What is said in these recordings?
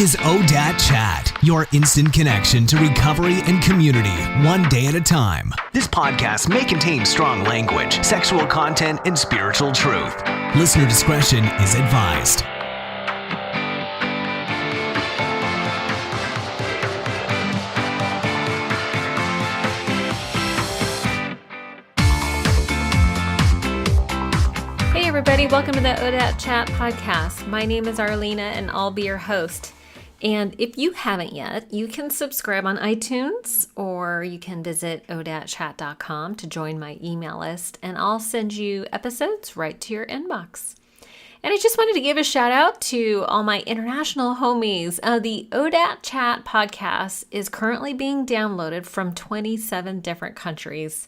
is ODAT Chat, your instant connection to recovery and community, one day at a time. This podcast may contain strong language, sexual content, and spiritual truth. Listener discretion is advised. Everybody, welcome to the ODAT Chat podcast. My name is Arlena and I'll be your host. And if you haven't yet, you can subscribe on iTunes or you can visit odatchat.com to join my email list and I'll send you episodes right to your inbox. And I just wanted to give a shout out to all my international homies. The ODAT Chat podcast is currently being downloaded from 27 different countries,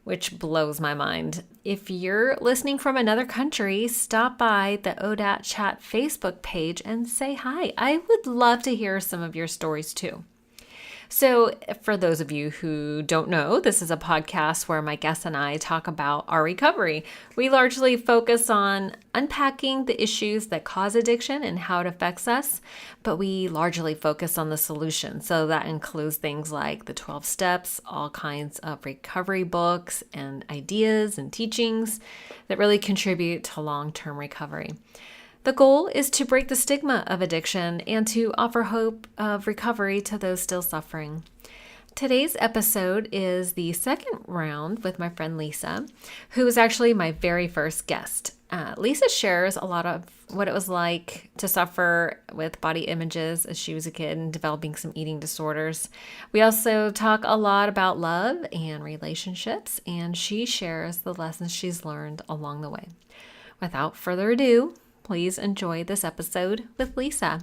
which blows my mind. If you're listening from another country, stop by the ODAT Chat Facebook page and say hi. I would love to hear some of your stories too. So for those of you who don't know, this is a podcast where my guests and I talk about our recovery. We largely focus on unpacking the issues that cause addiction and how it affects us, but we largely focus on the solution. So that includes things like the 12 steps, all kinds of recovery books and ideas and teachings that really contribute to long-term recovery. The goal is to break the stigma of addiction and to offer hope of recovery to those still suffering. Today's episode is the second round with my friend Lisa, who is actually my very first guest. Lisa shares a lot of what it was like to suffer with body images as she was a kid and developing some eating disorders. We also talk a lot about love and relationships, and she shares the lessons she's learned along the way. Without further ado, please enjoy this episode with Lisa.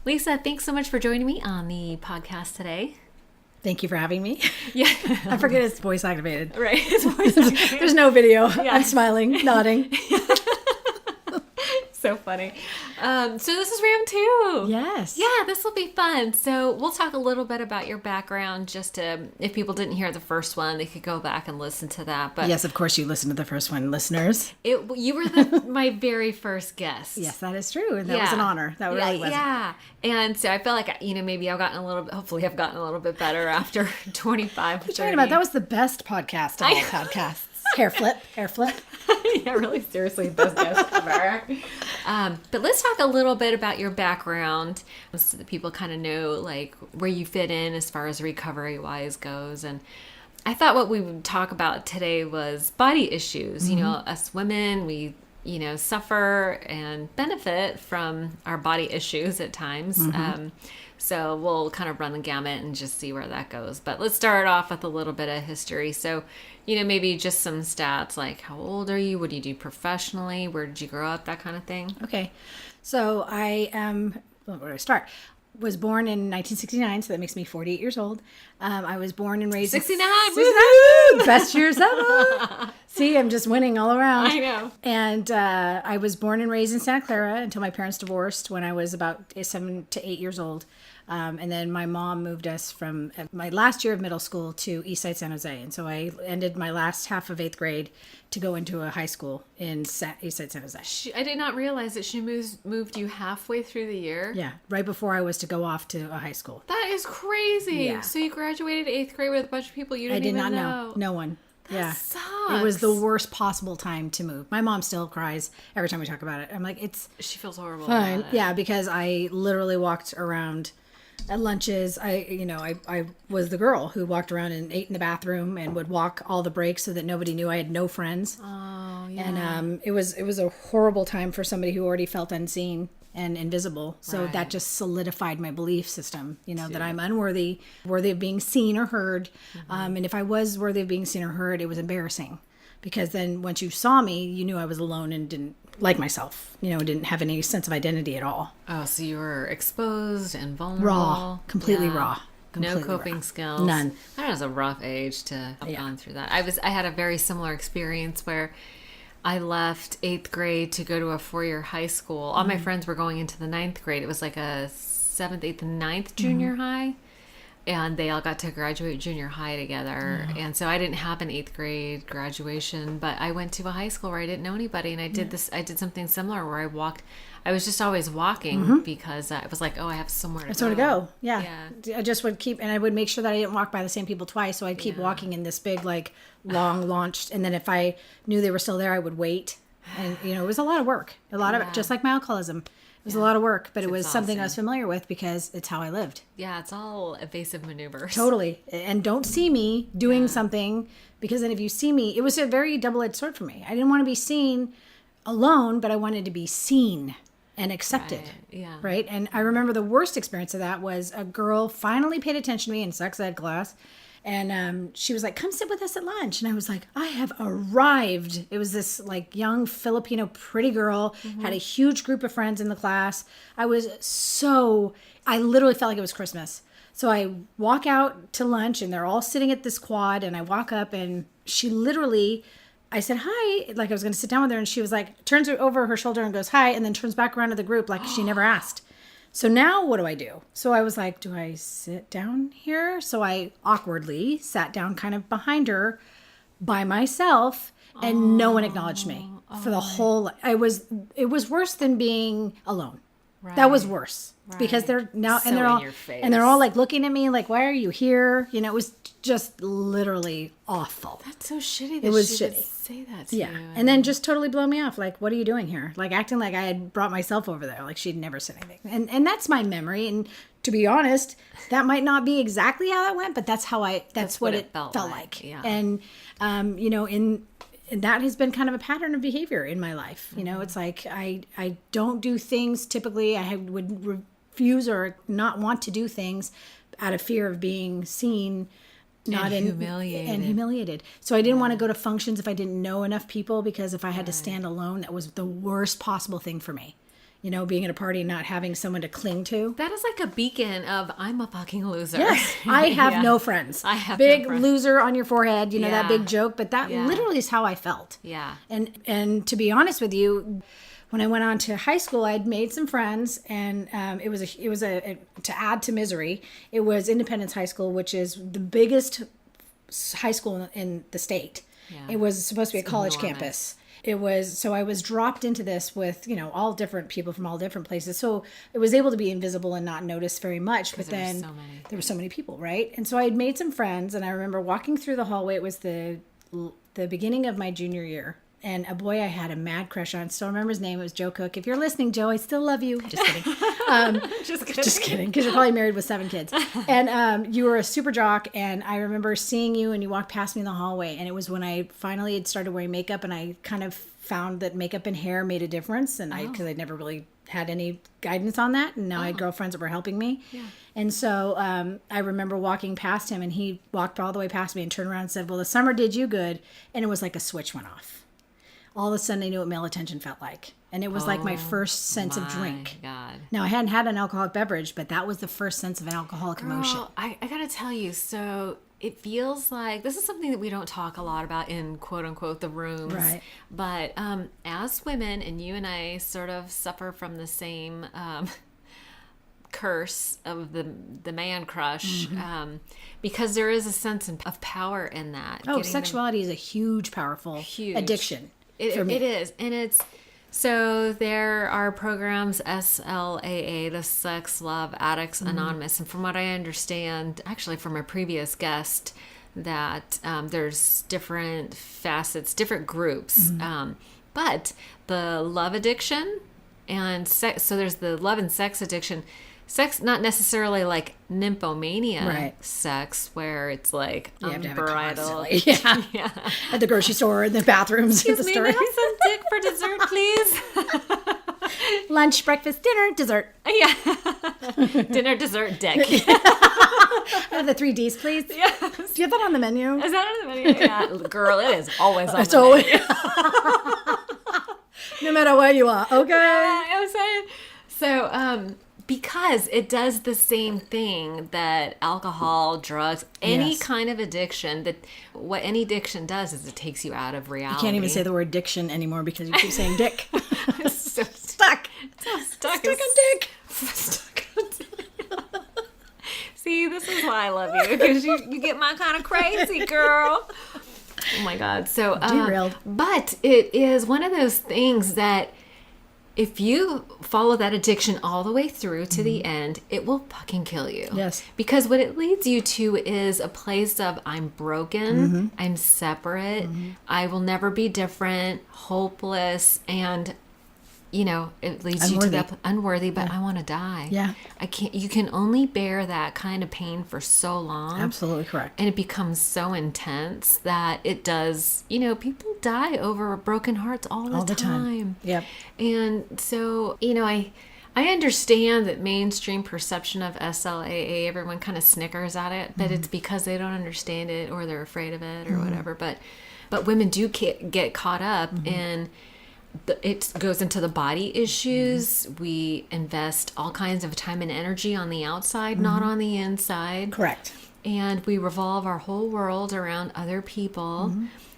Lisa, thanks so much for joining me on the podcast today. Thank you for having me. Yeah. I forget it's voice activated. Right. It's voice activated. There's no video. Yeah. I'm smiling, nodding. So funny. So this is round 2. Yes. Yeah, this will be fun. So we'll talk a little bit about your background just to, if people didn't hear the first one, they could go back and listen to that. But yes, of course you listened to the first one, listeners. You were my very first guest. Yes, that is true. And that was an honor. That really was. Yeah. And so I feel like, maybe hopefully I've gotten a little bit better after 25 or 30. Talking about, that was the best podcast of all podcasts. Hair flip. Yeah, really, seriously, best guest ever. But let's talk a little bit about your background so that people kind of know like where you fit in as far as recovery-wise goes. And I thought what we would talk about today was body issues. Mm-hmm. Us women, we suffer and benefit from our body issues at times. Mm-hmm. So we'll kind of run the gamut and just see where that goes. But let's start off with a little bit of history. So, maybe just some stats like how old are you? What do you do professionally? Where did you grow up? That kind of thing. Okay. So I am, where do I start? Was born in 1969, so that makes me 48 years old. I was born and raised 69. Best years ever. See, I'm just winning all around. I know. And I was born and raised in Santa Clara until my parents divorced when I was about 7 to 8 years old. And then my mom moved us from my last year of middle school to Eastside San Jose. And so I ended my last half of 8th grade to go into a high school in Eastside San Jose. I did not realize that she moved you halfway through the year. Yeah, right before I was to go off to a high school. That is crazy. Yeah. So you graduated 8th grade with a bunch of people you didn't even know. I did not know. No one. That sucks. It was the worst possible time to move. My mom still cries every time we talk about it. I'm like, she feels horrible fine. about it. Yeah, because I literally walked around at lunches. I was the girl who walked around and ate in the bathroom and would walk all the breaks so that nobody knew I had no friends. Oh, yeah. And it was a horrible time for somebody who already felt unseen and invisible. So that just solidified my belief system, that I'm unworthy, worthy of being seen or heard. Mm-hmm. And if I was worthy of being seen or heard, it was embarrassing. Because then once you saw me, you knew I was alone and didn't like myself, didn't have any sense of identity at all. Oh, so you were exposed and vulnerable. Raw, completely raw. No coping skills. None. That was a rough age to have gone through that. I had a very similar experience where I left 8th grade to go to a 4-year high school. All my friends were going into the 9th grade. It was like a 7th, 8th, and 9th junior high. And they all got to graduate junior high together. Yeah. And so I didn't have an 8th grade graduation, but I went to a high school where I didn't know anybody. And I did something similar where I was just always walking because I was like, oh, I have somewhere to go. Yeah. I just would and I would make sure that I didn't walk by the same people twice. So I'd keep walking in this big, like, long launched. And then if I knew they were still there, I would wait. And, you know, it was a lot of work. Just like my alcoholism. It was a lot of work, but it was something I was familiar with because it's how I lived. Yeah, it's all evasive maneuvers. Totally. And don't see me doing something, because then if you see me, it was a very double-edged sword for me. I didn't want to be seen alone, but I wanted to be seen and accepted. Right. Yeah. Right? And I remember the worst experience of that was a girl finally paid attention to me in sex ed class. And she was like, come sit with us at lunch. And I was like, I have arrived. It was this like young Filipino pretty girl, had a huge group of friends in the class. I literally felt like it was Christmas. So I walk out to lunch and they're all sitting at this quad, and I walk up and she literally, I said, hi, like I was going to sit down with her, and she was like, turns over her shoulder and goes, hi, and then turns back around to the group like she never asked. So now what do I do? So I was like, do I sit down here? So I awkwardly sat down kind of behind her by myself, and no one acknowledged me for the whole, it was worse than being alone. Right. That was worse because they're now, so and they're all, in your face. and they're all like looking at me like, why are you here? You know, it was just literally awful. That's so shitty. That it was she would shitty. Say that to Yeah. you. And then just totally blow me off. Like, what are you doing here? Like acting like I had brought myself over there. Like she'd never said anything. And that's my memory. And to be honest, that might not be exactly how that went, but that's how that's what it felt like. Yeah. And, you know, and that has been kind of a pattern of behavior in my life. You know, it's like, I don't do things typically. I would refuse or not want to do things out of fear of being seen, humiliated. So I didn't want to go to functions if I didn't know enough people, because if I had to stand alone, that was the worst possible thing for me. You know, being at a party, not having someone to cling to. That is like a beacon of, I'm a fucking loser. Yes, I have no friends. I have big no friends. Loser on your forehead, you know, that big joke. But that literally is how I felt. Yeah. And to be honest with you, when I went on to high school, I'd made some friends, and it was to add to misery, it was Independence High School, which is the biggest high school in the state. Yeah. It was supposed to be a college campus. It was, so I was dropped into this with, you know, all different people from all different places. So it was able to be invisible and not noticed very much. But then there were so many people, right? And so I had made some friends, and I remember walking through the hallway. It was the beginning of my junior year. And a boy I had a mad crush on, still remember his name. It was Joe Cook. If you're listening, Joe, I still love you. Just kidding. Just kidding. Because you're probably married with 7 kids. And you were a super jock. And I remember seeing you, and you walked past me in the hallway. And it was when I finally had started wearing makeup, and I kind of found that makeup and hair made a difference. And because I'd never really had any guidance on that. And now I had girlfriends that were helping me. Yeah. And so I remember walking past him, and he walked all the way past me and turned around and said, well, the summer did you good. And it was like a switch went off. All of a sudden I knew what male attention felt like. And it was like my first sense of drink. God. Now, I hadn't had an alcoholic beverage, but that was the first sense of an alcoholic emotion. I got to tell you, so it feels like, this is something that we don't talk a lot about in quote unquote the rooms. Right. But as women, and you and I sort of suffer from the same curse of the man crush, because there is a sense of power in that. Oh, sexuality is a huge, powerful addiction. For me. It is. And it's, so there are programs, SLAA, the Sex Love Addicts Anonymous. And from what I understand, actually from a previous guest, that there's different facets, different groups. But the love addiction and sex, so there's the love and sex addiction. Sex, not necessarily like nymphomania sex, where it's like unbridled. Yeah. At the grocery store, in the bathrooms, at the store. May I have some dick for dessert, please? Lunch, breakfast, dinner, dessert. Yeah. Dinner, dessert, dick. The 3 Ds, please. Yes. Do you have that on the menu? Is that on the menu? Yeah. Girl, it is always on the menu. No matter where you are, okay? Yeah, I'm saying. So, because it does the same thing that alcohol, drugs, any kind of addiction, that what any addiction does is it takes you out of reality. You can't even say the word diction anymore because you keep saying dick. So stuck. So stuck on dick. Stuck on dick. See, This is why I love you, because you get my kind of crazy, girl. Oh my God. So, Derailed. But it is one of those things that if you follow that addiction all the way through to the end, it will fucking kill you. Yes. Because what it leads you to is a place of I'm broken, I'm separate, I will never be different, hopeless, and it leads you to that unworthy, but I want to die. Yeah. I can't. You can only bear that kind of pain for so long. Absolutely correct. And it becomes so intense that it does, people die over broken hearts all the time. Yep. And so, I understand that mainstream perception of SLAA, everyone kind of snickers at it, but it's because they don't understand it or they're afraid of it or whatever. But women do get caught up in it goes into the body issues. We invest all kinds of time and energy on the outside, not on the inside. Correct. And we revolve our whole world around other people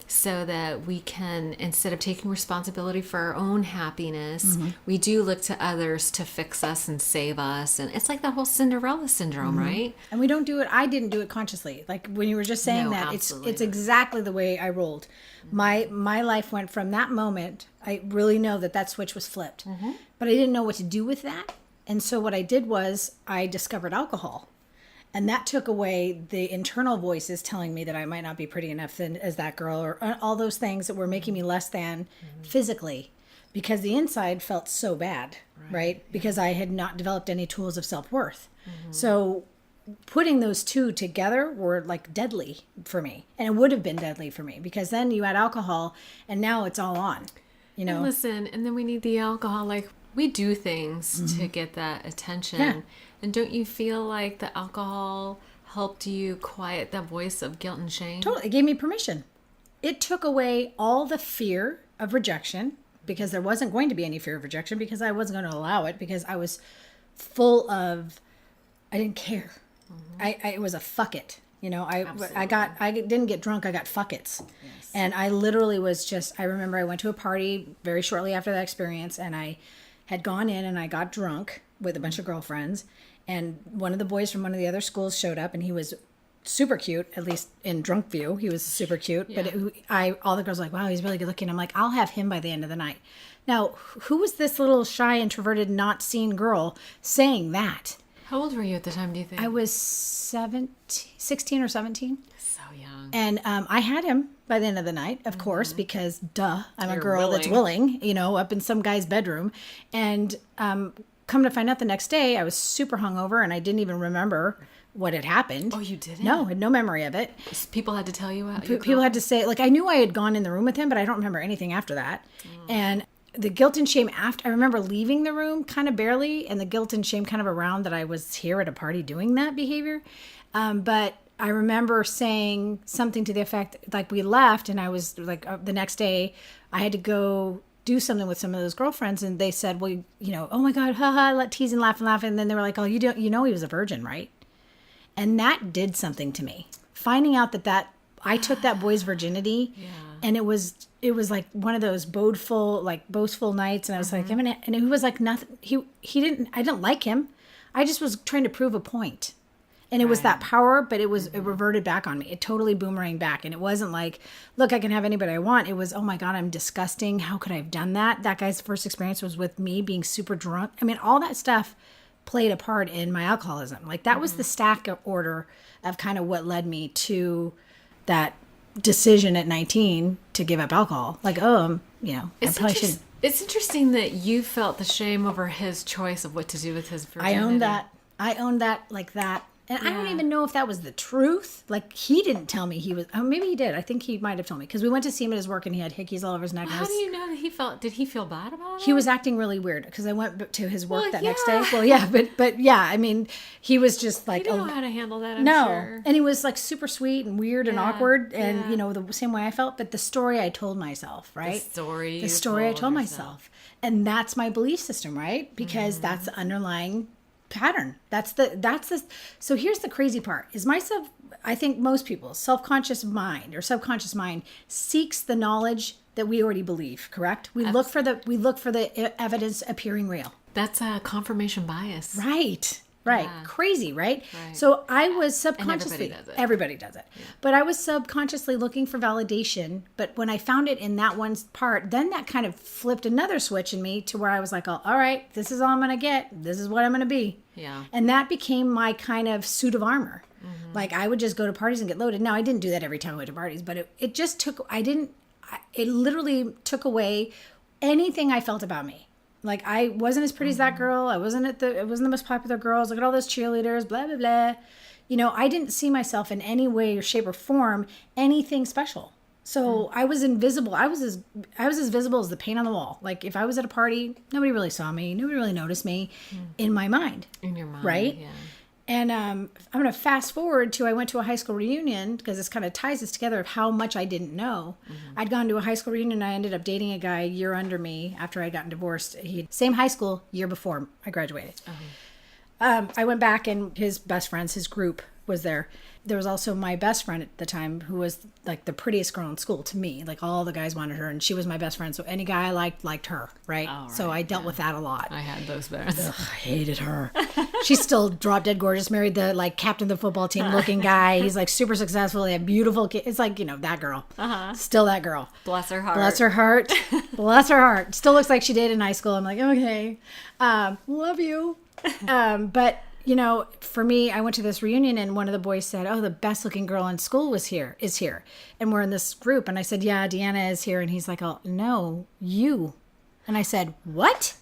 so that we can, instead of taking responsibility for our own happiness, we do look to others to fix us and save us. And it's like the whole Cinderella syndrome, right? And we don't do it. I didn't do it consciously. Like when you were just saying that, it's exactly the way I rolled. My life went from that moment. I really know that switch was flipped, but I didn't know what to do with that. And so what I did was I discovered alcohol. And that took away the internal voices telling me that I might not be pretty enough as that girl, or all those things that were making me less than physically, because the inside felt so bad, right? Because I had not developed any tools of self-worth. So putting those two together were like deadly for me. And it would have been deadly for me, because then you add alcohol and now it's all on, And listen, and then we need the alcohol. Like, we do things to get that attention. Yeah. And don't you feel like the alcohol helped you quiet that voice of guilt and shame? Totally. It gave me permission. It took away all the fear of rejection, because there wasn't going to be any fear of rejection, because I wasn't going to allow it, because I was full of, I didn't care. It was a fuck it. I didn't get drunk. I got fuck it's. Yes. And I literally was I remember I went to a party very shortly after that experience, and I had gone in and I got drunk with a bunch of girlfriends, and one of the boys from one of the other schools showed up, and he was super cute, at least in drunk view. He was super cute, but all the girls were like, wow, he's really good looking. I'm like, I'll have him by the end of the night. Now, who was this little shy, introverted, not seen girl saying that? How old were you at the time, do you think? I was 16 or 17. So young. And I had him by the end of the night, of course, because I'm a girl that's willing, up in some guy's bedroom. And come to find out the next day, I was super hungover and I didn't even remember what had happened. Oh, you didn't? No, I had no memory of it. People had to tell you how People had to say, I knew I had gone in the room with him, but I don't remember anything after that. And the guilt and shame after, I remember leaving the room kind of barely, and the guilt and shame kind of around that I was here at a party doing that behavior. But I remember saying something to the effect, we left, and I was the next day I had to go do something with some of those girlfriends, and they said, well, oh my God, haha, teasing, laughing. And then they were like, oh, he was a virgin, right? And that did something to me. Finding out that I took that boy's virginity, and it was like one of those boastful nights, and I was like, and he was like nothing. I didn't like him. I just was trying to prove a point. And it was that power, but it reverted back on me. It totally boomeranged back. And it wasn't like, look, I can have anybody I want. It was, oh my God, I'm disgusting. How could I have done that? That guy's first experience was with me being super drunk. I mean, all that stuff played a part in my alcoholism. That was the stack order of kind of what led me to that decision at 19 to give up alcohol. I probably should. It's interesting that you felt the shame over his choice of what to do with his virginity. I owned that like that. And I don't even know if that was the truth. He didn't tell me he was... Oh, maybe he did. I think he might have told me. Because we went to see him at his work and he had hickeys all over his neck. How do you know that he felt... Did he feel bad about it? He was acting really weird. Because I went to his work next day. Well, yeah. But yeah, I mean, he was just like... He didn't know how to handle that, I'm sure. And he was super sweet and weird and awkward. And, the same way I felt. But the story I told myself, right? The story I told myself. And that's my belief system, right? Because that's the underlying... pattern. That's the so here's the crazy part is I think most people's self-conscious mind or subconscious mind seeks the knowledge that we already believe, correct? We look for the evidence appearing real. That's a confirmation bias. Right. Right. Yeah. Crazy, right? Right. So I was subconsciously, everybody does it. Yeah. But I was subconsciously looking for validation. But when I found it in that one part, then that kind of flipped another switch in me to where I was like, oh, all right, this is all I'm going to get. This is what I'm going to be. Yeah. And that became my kind of suit of armor. Mm-hmm. Like I would just go to parties and get loaded. Now I didn't do that every time I went to parties, but it just took, it literally took away anything I felt about me. Like I wasn't as pretty as that girl. I wasn't the most popular girls. Look at all those cheerleaders, blah, blah, blah. You know, I didn't see myself in any way or shape or form anything special. So I was invisible. I was as visible as the paint on the wall. Like if I was at a party, nobody really saw me. Nobody really noticed me in my mind. In your mind. Right? Yeah. And I'm going to fast forward to I went to a high school reunion because this kind of ties this together of how much I didn't know. Mm-hmm. I'd gone to a high school reunion and I ended up dating a guy a year under me after I'd gotten divorced. Same high school, year before I graduated. Uh-huh. I went back and his best friends, his group was there. There was also my best friend at the time who was like the prettiest girl in school to me. Like all the guys wanted her and she was my best friend. So any guy I liked her, right? Oh, right. So I dealt with that a lot. I had those bears. Ugh, I hated her. She's still drop dead gorgeous, married the like captain of the football team looking guy. He's like super successful. They have beautiful kids. It's like, you know, that girl. Uh-huh. Still that girl. Bless her heart. Bless her heart. Bless her heart. Still looks like she did in high school. I'm like, okay. Love you. But you know, for me, I went to this reunion and one of the boys said, oh, the best looking girl in school is here. And we're in this group. And I said, yeah, Deanna is here. And he's like, oh, no, you. And I said, what?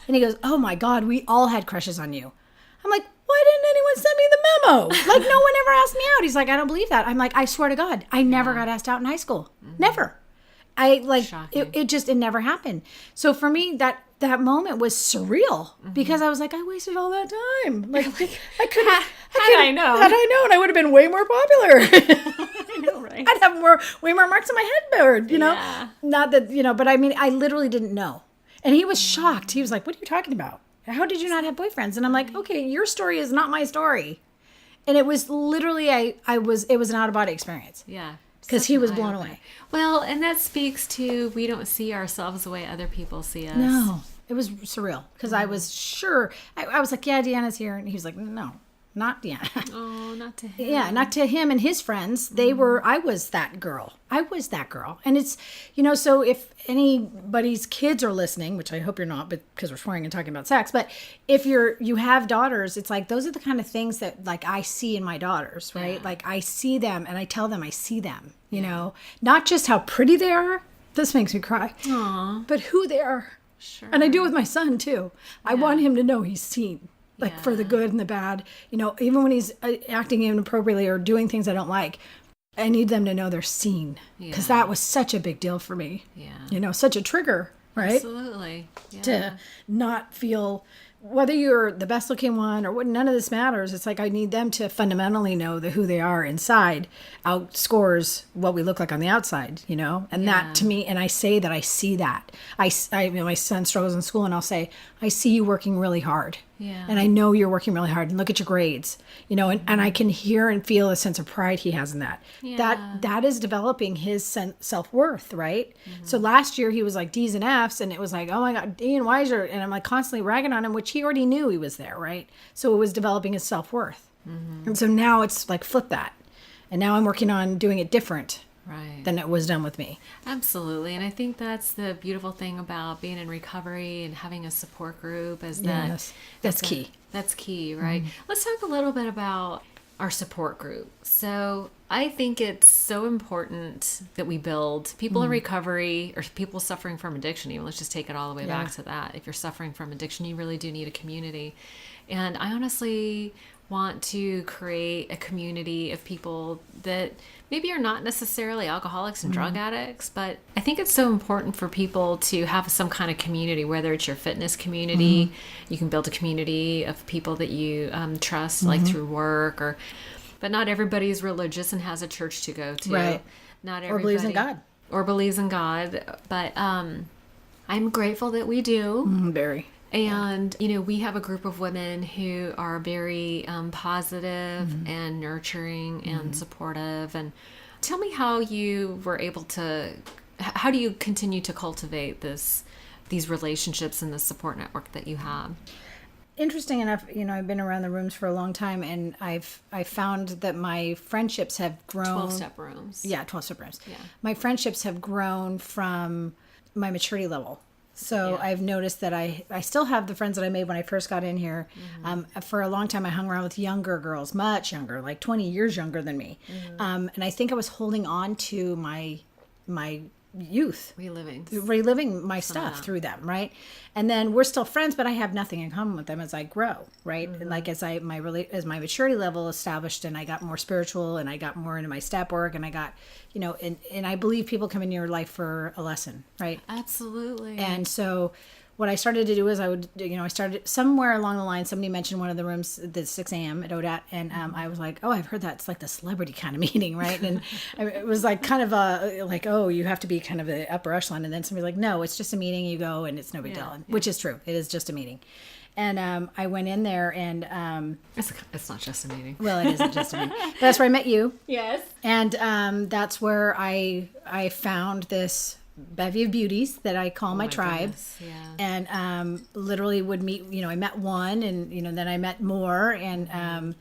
And he goes, oh my God, we all had crushes on you. I'm like, why didn't anyone send me the memo? Like no one ever asked me out. He's like, I don't believe that. I'm like, I swear to God, I never got asked out in high school. Mm-hmm. Never. It never happened. So for me, that moment was surreal because I was like, I wasted all that time. Like I could have, had I known, I would have been way more popular. I know, right? I'd have way more marks on my headboard, you know? Yeah. Not that, you know, but I mean, I literally didn't know. And he was shocked. He was like, what are you talking about? How did you not have boyfriends? And I'm like, okay, your story is not my story. And it was literally, it was an out-of-body experience. Yeah. Because he was blown away. Well, and that speaks to we don't see ourselves the way other people see us. No, it was surreal because I was sure. I was like, yeah, Deanna's here. And he was like, no, not Deanna. Oh, not to him. Yeah, not to him and his friends. I was that girl. And it's, you know, so if anybody's kids are listening, which I hope you're not, but because we're swearing and talking about sex, but if you have daughters, it's like, those are the kind of things that like I see in my daughters, right? Yeah. Like I see them and I tell them I see them, you know, not just how pretty they are. This makes me cry. Aww. But who they are. Sure. And I do with my son too. Yeah. I want him to know he's seen. Like for the good and the bad, you know, even when he's acting inappropriately or doing things I don't like, I need them to know they're seen because that was such a big deal for me. Yeah. You know, such a trigger, right? Absolutely. Yeah. To not feel, whether you're the best looking one or what, none of this matters. It's like I need them to fundamentally know that who they are inside outscores what we look like on the outside, you know? And that to me, and I say that I see that. You know, my son struggles in school and I'll say, I see you working really hard. Yeah. And I know you're working really hard and look at your grades, you know, and I can hear and feel a sense of pride he has in that. Yeah. That is developing his self-worth, right? Mm-hmm. So last year he was like D's and F's and it was like, oh my God, D and Y's are, and I'm like constantly ragging on him, which he already knew he was there, right? So it was developing his self-worth. Mm-hmm. And so now it's like flip that. And now I'm working on doing it different. Right. Than it was done with me. Absolutely. And I think that's the beautiful thing about being in recovery and having a support group is that's key. That's key, right? Mm-hmm. Let's talk a little bit about our support group. So I think it's so important that we build people in recovery or people suffering from addiction. Even let's just take it all the way back to that. If you're suffering from addiction, you really do need a community. And I honestly want to create a community of people that maybe are not necessarily alcoholics and drug addicts, but I think it's so important for people to have some kind of community, whether it's your fitness community, you can build a community of people that you trust, like through work, but not everybody's religious and has a church to go to. Right. Not everybody. Or believes in God. But I'm grateful that we do. Very. And, you know, we have a group of women who are very positive and nurturing and supportive. And tell me how you were able to, how do you continue to cultivate these relationships and the support network that you have? interesting enough, I've been around the rooms for a long time, and I found that my friendships have grown. 12-step rooms. Yeah, 12-step rooms. Yeah. My friendships have grown from my maturity level. So I've noticed that I still have the friends that I made when I first got in here. For a long time, I hung around with younger girls, much younger, like 20 years younger than me. And I think I was holding on to my youth, reliving my stuff through them, right? And then we're still friends, but I have nothing in common with them as I grow, right? And like as my maturity level established, and I got more spiritual, and I got more into my step work, and I got, and I believe people come into your life for a lesson, right? Absolutely. And so what I started to do is I started somewhere along the line. Somebody mentioned one of the rooms, the 6 a.m. at ODAT, and I was like, oh, I've heard that. It's like the celebrity kind of meeting, right? And it was like kind of oh, you have to be kind of the upper echelon. And then somebody's like, no, it's just a meeting. You go, and it's no big deal, which is true. It is just a meeting. And I went in there, and it's not just a meeting. Well, it isn't just a meeting. But that's where I met you. Yes. And that's where I found this bevy of beauties that I call my tribe. Yeah. And literally would meet, I met one, and then I met more, and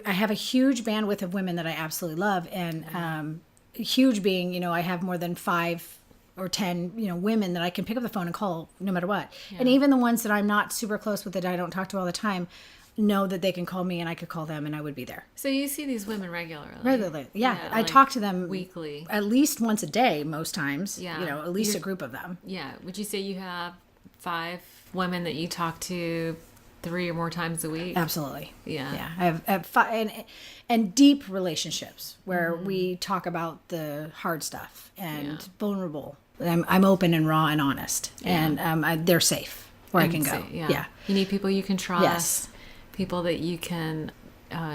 I have a huge bandwidth of women that I absolutely love, and huge being, I have more than 5 or 10 women that I can pick up the phone and call no matter what. And even the ones that I'm not super close with, that I don't talk to all the time, know that they can call me, and I could call them, and I would be there. So you see these women regularly? Yeah, I talk to them weekly, at least once a day most times. Yeah. At least a group of them. Yeah. Would you say you have 5 women that you talk to 3 or more times a week? Absolutely. Yeah. I have 5, and deep relationships where we talk about the hard stuff and vulnerable. I'm open and raw and honest, and they're safe where I can go. Yeah. You need people you can trust. Yes. People that you can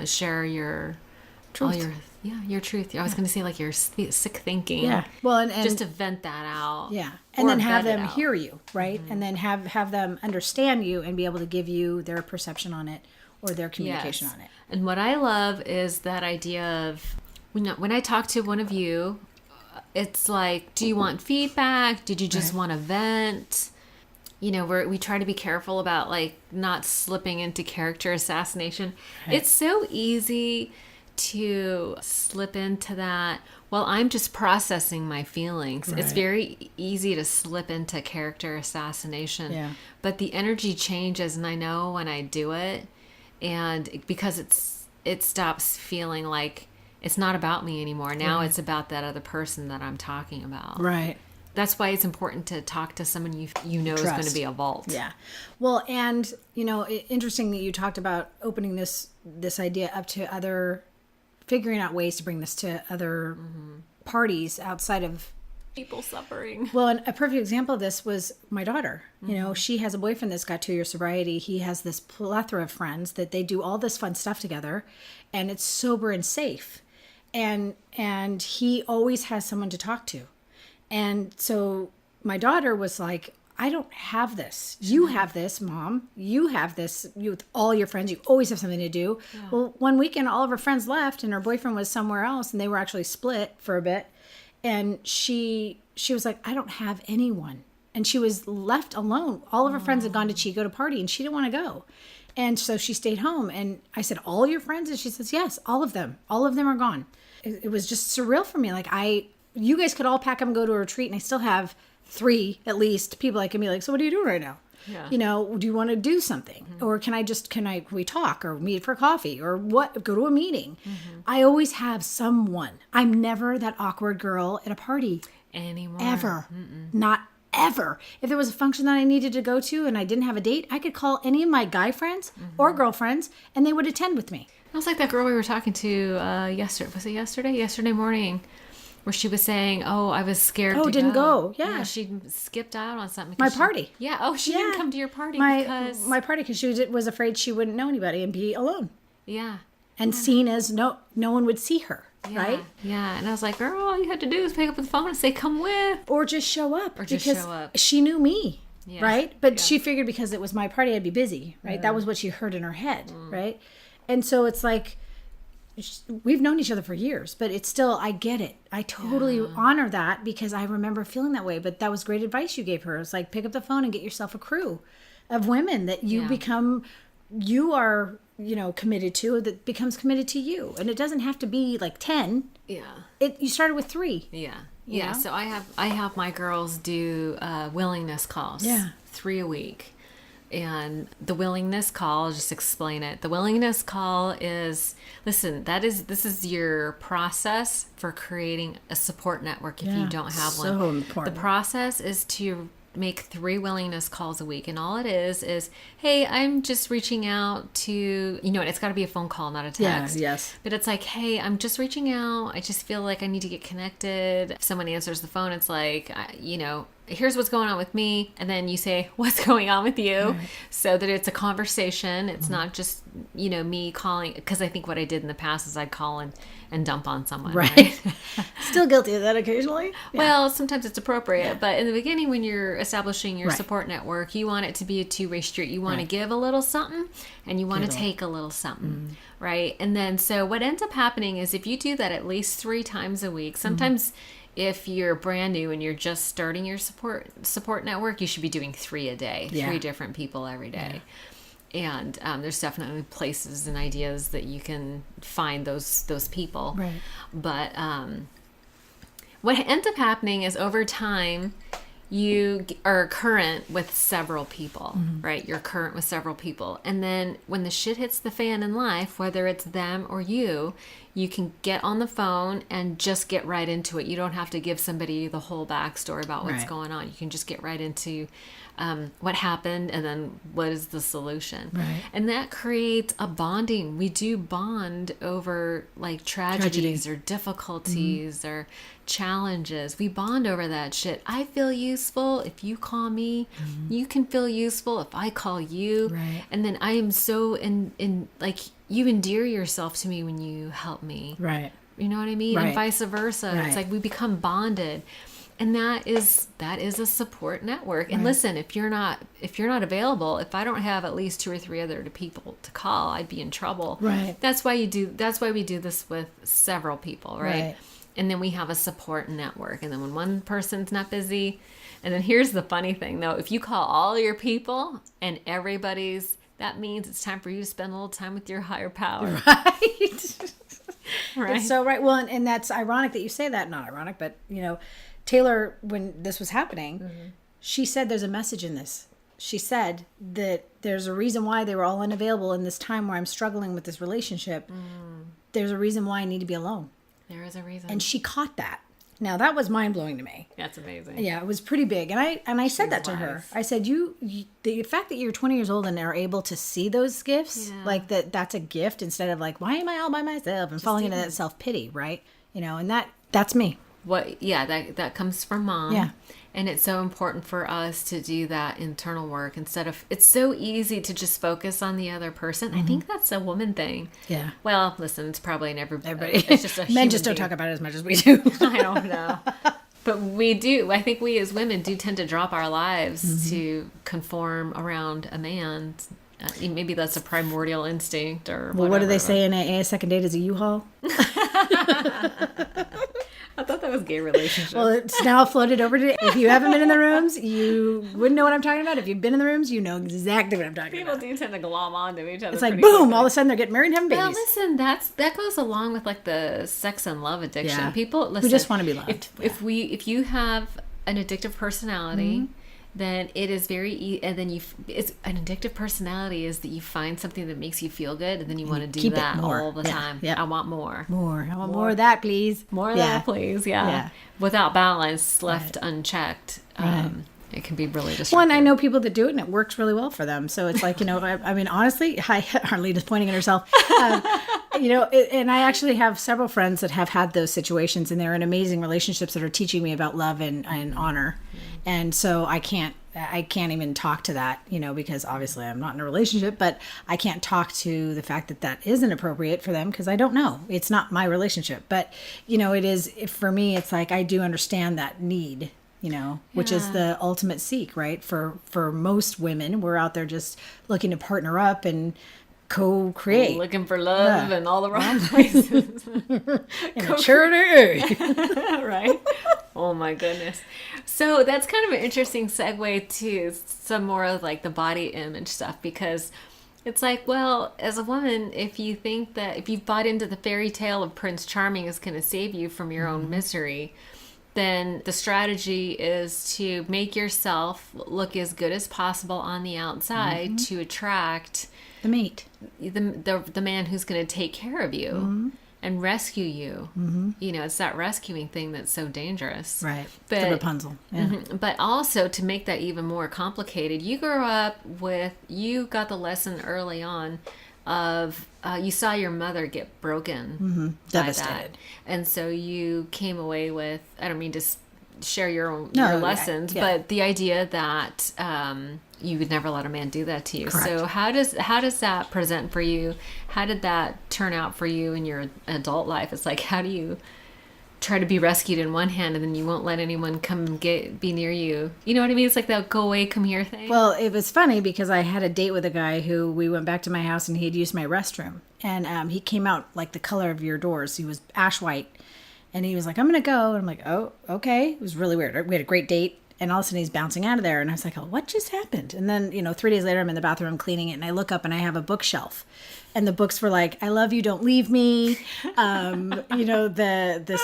share your truth. Your truth. I was going to say like your sick thinking. Yeah. Well, and just to vent that out. Yeah. And then have them hear you, right? And then have them understand you and be able to give you their perception on it or their communication on it. And what I love is that idea of when I talk to one of you, it's like, do you want feedback? Did you just want to vent? We try to be careful about like not slipping into character assassination. Right. It's so easy to slip into that. Well, I'm just processing my feelings. Right. It's very easy to slip into character assassination. Yeah. But the energy changes, and I know when I do it, and because it stops feeling like it's not about me anymore. Now it's about that other person that I'm talking about. Right. That's why it's important to talk to someone you know is going to be a vault. Yeah. Well, and, interesting that you talked about opening this idea up to figuring out ways to bring this to other parties outside of people suffering. Well, and a perfect example of this was my daughter. She has a boyfriend that's got 2 years sobriety. He has this plethora of friends that they do all this fun stuff together, and it's sober and safe. And he always has someone to talk to. And so my daughter was like, I don't have this. You have this, Mom. You have this. You with all your friends. You always have something to do. Yeah. Well, one weekend, all of her friends left, and her boyfriend was somewhere else, and they were actually split for a bit. And she was like, I don't have anyone. And she was left alone. All of her friends had gone to Chico to party, and she didn't want to go. And so she stayed home. And I said, all your friends? And she says, yes, all of them. All of them are gone. It was just surreal for me. Like, you guys could all pack up and go to a retreat, and I still have 3 at least people I can be like, so what are you doing right now? Yeah. Do you want to do something? Or can we talk or meet for coffee or what? Go to a meeting. I always have someone. I'm never that awkward girl at a party anymore. Ever. Not ever. If there was a function that I needed to go to and I didn't have a date, I could call any of my guy friends or girlfriends, and they would attend with me. It was like that girl we were talking to yesterday. Was it yesterday? Yesterday morning. Where she was saying, "Oh, I was scared to didn't go." Yeah, she skipped out on something. My party. Yeah. Oh, she didn't come to your party because my party because she was afraid she wouldn't know anybody and be alone. Yeah. And seen as no one would see her. Yeah. Right. Yeah. And I was like, "Girl, all you had to do is pick up the phone and say, come with,' or just show up." Or just show up. She knew me. Yeah. Right. But she figured because it was my party, I'd be busy. Right. That was what she heard in her head. Right. And so it's like, we've known each other for years, but it's still, I get it. I totally honor that because I remember feeling that way. But that was great advice you gave her. It's like, pick up the phone and get yourself a crew. of women that you are, committed to, that becomes committed to you. And it doesn't have to be like 10. Yeah. You started with 3. Yeah. You Yeah. know? So I have my girls do willingness calls. Yeah. 3 a week. And the willingness call, I'll just explain it. The willingness call is, listen, this is your process for creating a support network if you don't have one. So important. The process is to make 3 willingness calls a week. And all it is, hey, I'm just reaching out to, and it's got to be a phone call, not a text. Yeah, yes. But it's like, hey, I'm just reaching out. I just feel like I need to get connected. If someone answers the phone, it's like, here's what's going on with me. And then you say, what's going on with you? Right. So that it's a conversation. It's not just, me calling. Because I think what I did in the past is I'd call and dump on someone. Right. Still guilty of that occasionally. Yeah. Well, sometimes it's appropriate. Yeah. But in the beginning, when you're establishing your support network, you want it to be a two-way street. You want to give a little something and you want to take a little something. Right. And then so what ends up happening is if you do that at least 3 times a week, sometimes if you're brand new and you're just starting your support network, you should be doing 3 a day, 3 different people every day. And there's definitely places and ideas that you can find those people. Right. But what ends up happening is over time, you are current with several people, right? You're current with several people. And then when the shit hits the fan in life, whether it's them or you can get on the phone and just get right into it. You don't have to give somebody the whole backstory about what's going on. You can just get right into what happened and then what is the solution. Right. And that creates a bonding. We do bond over like tragedies or difficulties or challenges. We bond over that shit. I feel useful if you call me. You can feel useful if I call you. Right. And then I am so in like you endear yourself to me when you help me. Right. You know what I mean? Right. And vice versa. Right. It's like we become bonded. And that is a support network. And listen, if you're not available, if I don't have at least 2 or 3 other people to call, I'd be in trouble. Right. That's why we do this with several people, right? And then we have a support network. And then when one person's not busy, and then here's the funny thing though, if you call all your people and that means it's time for you to spend a little time with your higher power. Right. Right. It's so right. Well, and that's ironic that you say that. Not ironic, but Taylor, when this was happening, she said there's a message in this. She said that there's a reason why they were all unavailable in this time where I'm struggling with this relationship. There's a reason why I need to be alone. There is a reason. And she caught that. Now, that was mind-blowing to me. That's amazing. Yeah, it was pretty big. And I said that to her. I said, the fact that you're 20 years old and are able to see those gifts, like that's a gift instead of like, why am I all by myself? And falling into that self-pity, right? And that's me. That comes from mom. Yeah. And it's so important for us to do that internal work instead of, it's so easy to just focus on the other person. I think that's a woman thing. Yeah. Well, listen, it's probably in everybody. It's just men just don't talk about it as much as we do. I don't know. But we do. I think we as women do tend to drop our lives to conform around a man. Maybe that's a primordial instinct or whatever. Well, what do they say in AA? Second date is a U-Haul? I thought that was gay relationship. Well, it's now floated over to, if you haven't been in the rooms, you wouldn't know what I'm talking about. If you've been in the rooms, you know exactly what I'm talking about. People do tend to glom onto each other. It's like, boom, all of a sudden they're getting married and having babies. Well, listen, that goes along with like the sex and love addiction. Yeah. People, listen, we just want to be loved. If you have an addictive personality, then it is very and then it's an addictive personality is that you find something that makes you feel good and then you want to do that all the time. Yeah. I want more. I want more of that, please. More of that, please. Yeah. Without balance, left unchecked, it can be really destructive. Well, and I know people that do it and it works really well for them. So it's like, I mean, honestly, Arlena's pointing at herself. And I actually have several friends that have had those situations and they're in amazing relationships that are teaching me about love and honor. And so I can't even talk to that, because obviously I'm not in a relationship, but I can't talk to the fact that isn't appropriate for them because I don't know. It's not my relationship. But, it is, for me, it's like I do understand that need, which is the ultimate seek, right? For most women, we're out there just looking to partner up and co-create. Looking for love in all the wrong places. In a charity. Right? Oh my goodness. So that's kind of an interesting segue to some more of like the body image stuff, because it's like, well, as a woman, if you think that if you've bought into the fairy tale of Prince Charming is going to save you from your own misery, then the strategy is to make yourself look as good as possible on the outside to attract The mate. the man who's going to take care of you and rescue you. You know, it's that rescuing thing that's so dangerous. Right. But, the Rapunzel. Yeah. But also, to make that even more complicated, you got the lesson early on of you saw your mother get broken by Devastated. that. And so you came away with, I don't mean to share your lessons, but the idea that you would never let a man do that to you. Correct. So how does that present for you? How did that turn out for you in your adult life? It's like, how do you try to be rescued in one hand and then you won't let anyone come be near you? You know what I mean? It's like that go away, come here thing. Well, it was funny because I had a date with a guy who we went back to my house and he'd used my restroom. And he came out like the color of your doors. He was ash white. And he was like, I'm going to go. And I'm like, oh, okay. It was really weird. We had a great date. And all of a sudden he's bouncing out of there. And I was like, oh, what just happened? And then, 3 days later, I'm in the bathroom cleaning it. And I look up and I have a bookshelf. And the books were like, I love you, don't leave me. The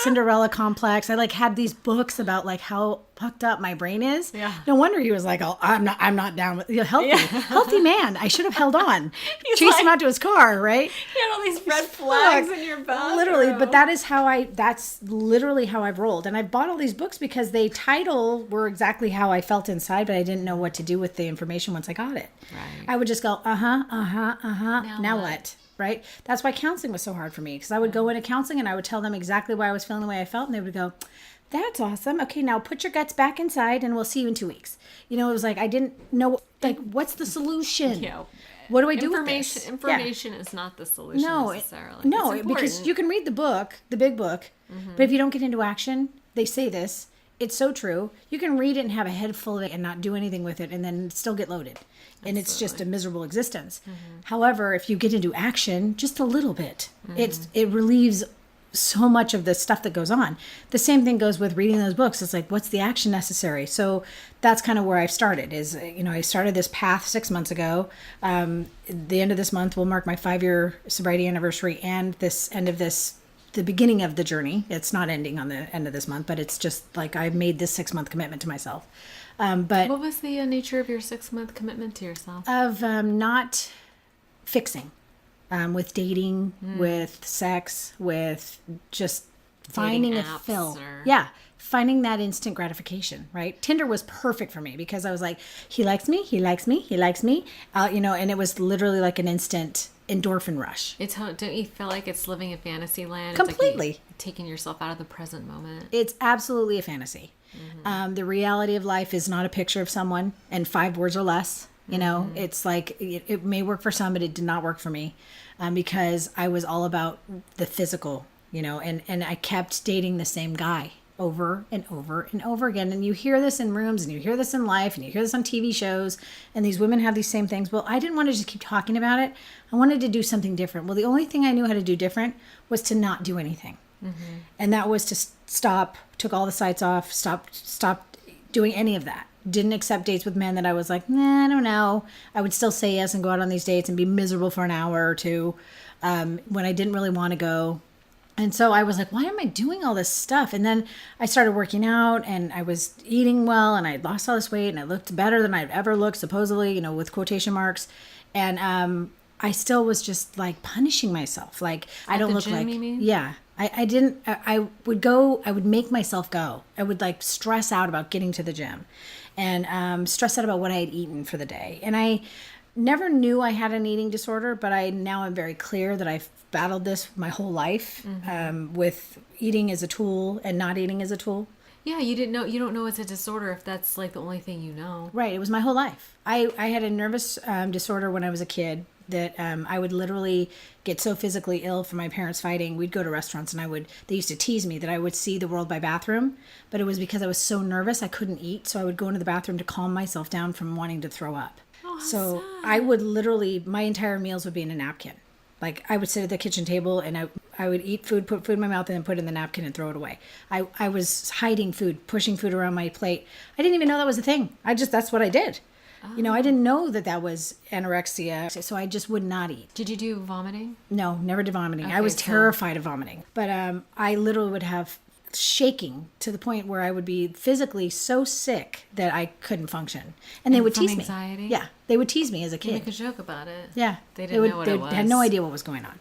Cinderella complex. I had these books about how fucked up my brain is. Yeah. No wonder he was like, oh, I'm not down with healthy man. I should have held on. Chased him out to his car, right? You had all these red flags in your bathroom. Literally, but that's literally how I've rolled. And I bought all these books because they were exactly how I felt inside, but I didn't know what to do with the information once I got it. Right. I would just go, now what? Right? That's why counseling was so hard for me, because I would go into counseling and I would tell them exactly why I was feeling the way I felt, and they would go, that's awesome. Okay, now put your guts back inside and we'll see you in 2 weeks. It was like I didn't know, what's the solution? Yeah. What do I do with this? Information is not the solution necessarily. No, because you can read the book, the big book, but if you don't get into action, they say this, it's so true. You can read it and have a head full of it and not do anything with it and then still get loaded. And it's just a miserable existence. However, if you get into action just a little bit, it relieves so much of the stuff that goes on. The same thing goes with reading those books. It's like, what's the action necessary? So that's kind of where I've started is, I started this path 6 months ago. The end of this month will mark my 5-year sobriety anniversary, and the beginning of the journey. It's not ending on the end of this month, but it's just like I've made this 6-month commitment to myself. But what was the nature of your 6-month commitment to yourself? Of not fixing, with dating, with sex, with just finding a fill. Finding that instant gratification, right? Tinder was perfect for me because I was like, he likes me, he likes me, he likes me, and it was literally like an instant endorphin rush. Don't you feel like it's living in fantasy land? Completely. It's like taking yourself out of the present moment. It's absolutely a fantasy. The reality of life is not a picture of someone and 5 words or less. It's like it may work for some, but it did not work for me because I was all about the physical, and I kept dating the same guy over and over and over again. And you hear this in rooms and you hear this in life and you hear this on TV shows, and these women have these same things. Well, I didn't want to just keep talking about it. I wanted to do something different. Well, the only thing I knew how to do different was to not do anything. And that was to stop, took all the sights off, stopped doing any of that. Didn't accept dates with men that I was like, nah, I don't know. I would still say yes and go out on these dates and be miserable for an hour or two when I didn't really want to go. And so I was like, why am I doing all this stuff? And then I started working out and I was eating well and I lost all this weight and I looked better than I'd ever looked, supposedly, with quotation marks. And I still was just like punishing myself. Like, I don't look gym, like, you mean? Yeah. I would make myself go. I would stress out about getting to the gym and stress out about what I had eaten for the day. And I never knew I had an eating disorder, but now I'm very clear that I've battled this my whole life with eating as a tool and not eating as a tool. Yeah, you don't know it's a disorder if that's the only thing you know. Right, it was my whole life. I had a nervous disorder when I was a kid that I would literally get so physically ill from my parents fighting. We'd go to restaurants and they used to tease me that I would see the world by bathroom, but it was because I was so nervous I couldn't eat, so I would go into the bathroom to calm myself down from wanting to throw up. So I would literally, my entire meals would be in a napkin. Like I would sit at the kitchen table and I would eat food, put food in my mouth, and then put it in the napkin and throw it away. I was hiding food, pushing food around my plate. I didn't even know that was a thing. That's what I did. You know, I didn't know that was anorexia. So I just would not eat. Did you do vomiting? No, never did vomiting. Okay, I was so- terrified of vomiting. But I literally would have shaking to the point where I would be physically so sick that I couldn't function. And they would from tease anxiety? me. Yeah, they would tease me as a You kid. make a joke about it. Yeah. They didn't know what it was. They had no idea what was going on.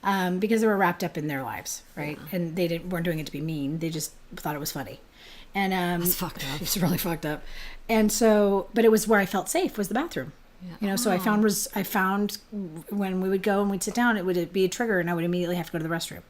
No. Because they were wrapped up in their lives, right? Yeah. And they weren't doing it to be mean. They just thought it was funny. And That's fucked up. It's really fucked up. And so, but it was where I felt safe was the bathroom. Yeah. You know, so I found when we would go and we'd sit down, it would be a trigger, and I would immediately have to go to the restroom.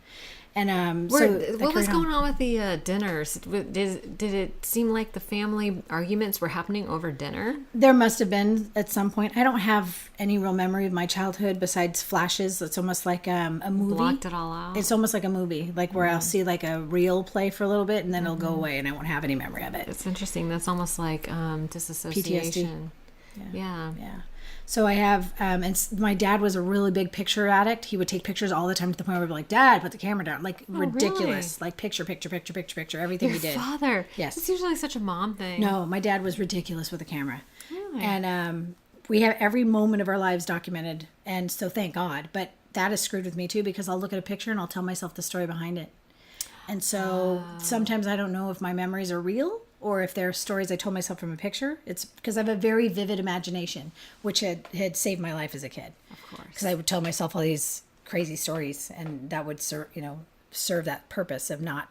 And what was going on with the dinners? Did it seem like the family arguments were happening over dinner? There must have been at some point. I don't have any real memory of my childhood besides flashes. It's almost like a movie. Blocked it all out. It's almost like a movie, like where I'll see like a reel play for a little bit, and then it'll go away, and I won't have any memory of it. It's interesting. That's almost like disassociation. PTSD. Yeah. So I have, my dad was a really big picture addict. He would take pictures all the time to the point where we'd be like, Dad, put the camera down. Like, ridiculous. Really? Like, picture, everything Your he did. father. Yes. It's usually such a mom thing. No, my dad was ridiculous with the camera. Really? And we have every moment of our lives documented. And so thank God. But that has screwed with me too, because I'll look at a picture and I'll tell myself the story behind it. And so sometimes I don't know if my memories are real or if they're stories I told myself from a picture. It's because I have a very vivid imagination, which had saved my life as a kid. Of course. Because I would tell myself all these crazy stories, and that would serve that purpose of not,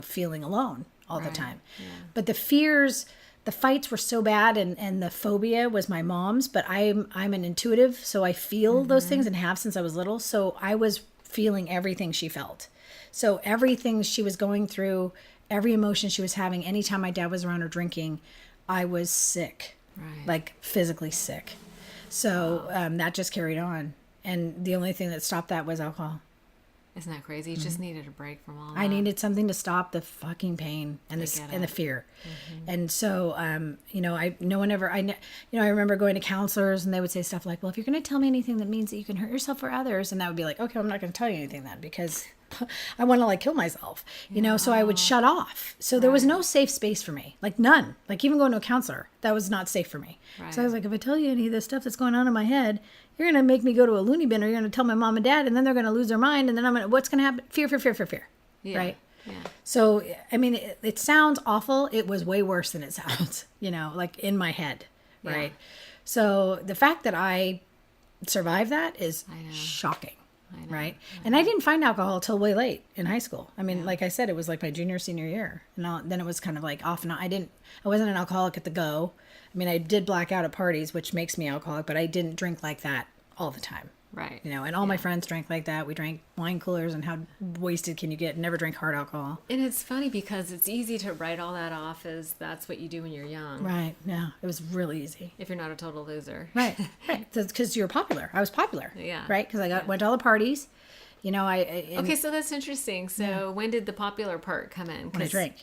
feeling alone all the time. Yeah. But the fears, the fights were so bad, and the phobia was my mom's. But I'm an intuitive, so I feel those things and have since I was little. So I was feeling everything she felt. So everything she was going through, every emotion she was having, anytime my dad was around or drinking, I was sick, like physically sick. So that just carried on. And the only thing that stopped that was alcohol. Isn't that crazy? You just needed a break from all that. I needed something to stop the fucking pain and the fear. And so, I remember going to counselors, and they would say stuff like, well, if you're going to tell me anything that means that you can hurt yourself or others, and that would be like, okay, I'm not going to tell you anything then, because I want to kill myself, so I would shut off. So there was no safe space for me, none, even going to a counselor, that was not safe for me. Right. So I was like, if I tell you any of this stuff that's going on in my head, you're going to make me go to a loony bin, or you're going to tell my mom and dad, and then they're going to lose their mind. And then what's going to happen? Fear. Yeah. Right. Yeah. So, I mean, it sounds awful. It was way worse than it sounds, in my head. Right. Yeah. So the fact that I survived that is shocking. Right. And I didn't find alcohol till way late in high school. I mean, like I said, it was like my junior, senior year. And then it was kind of off and on. I wasn't an alcoholic at the go. I mean, I did black out at parties, which makes me alcoholic, but I didn't drink like that all the time. Right. And all my friends drank like that. We drank wine coolers, and how wasted can you get? Never drank hard alcohol. And it's funny because it's easy to write all that off as that's what you do when you're young. Right. Yeah. It was really easy. If you're not a total loser. Right. That's because you're popular. I was popular. Yeah. Right. Because I went to all the parties. Okay, so that's interesting. So when did the popular part come in? When I drank.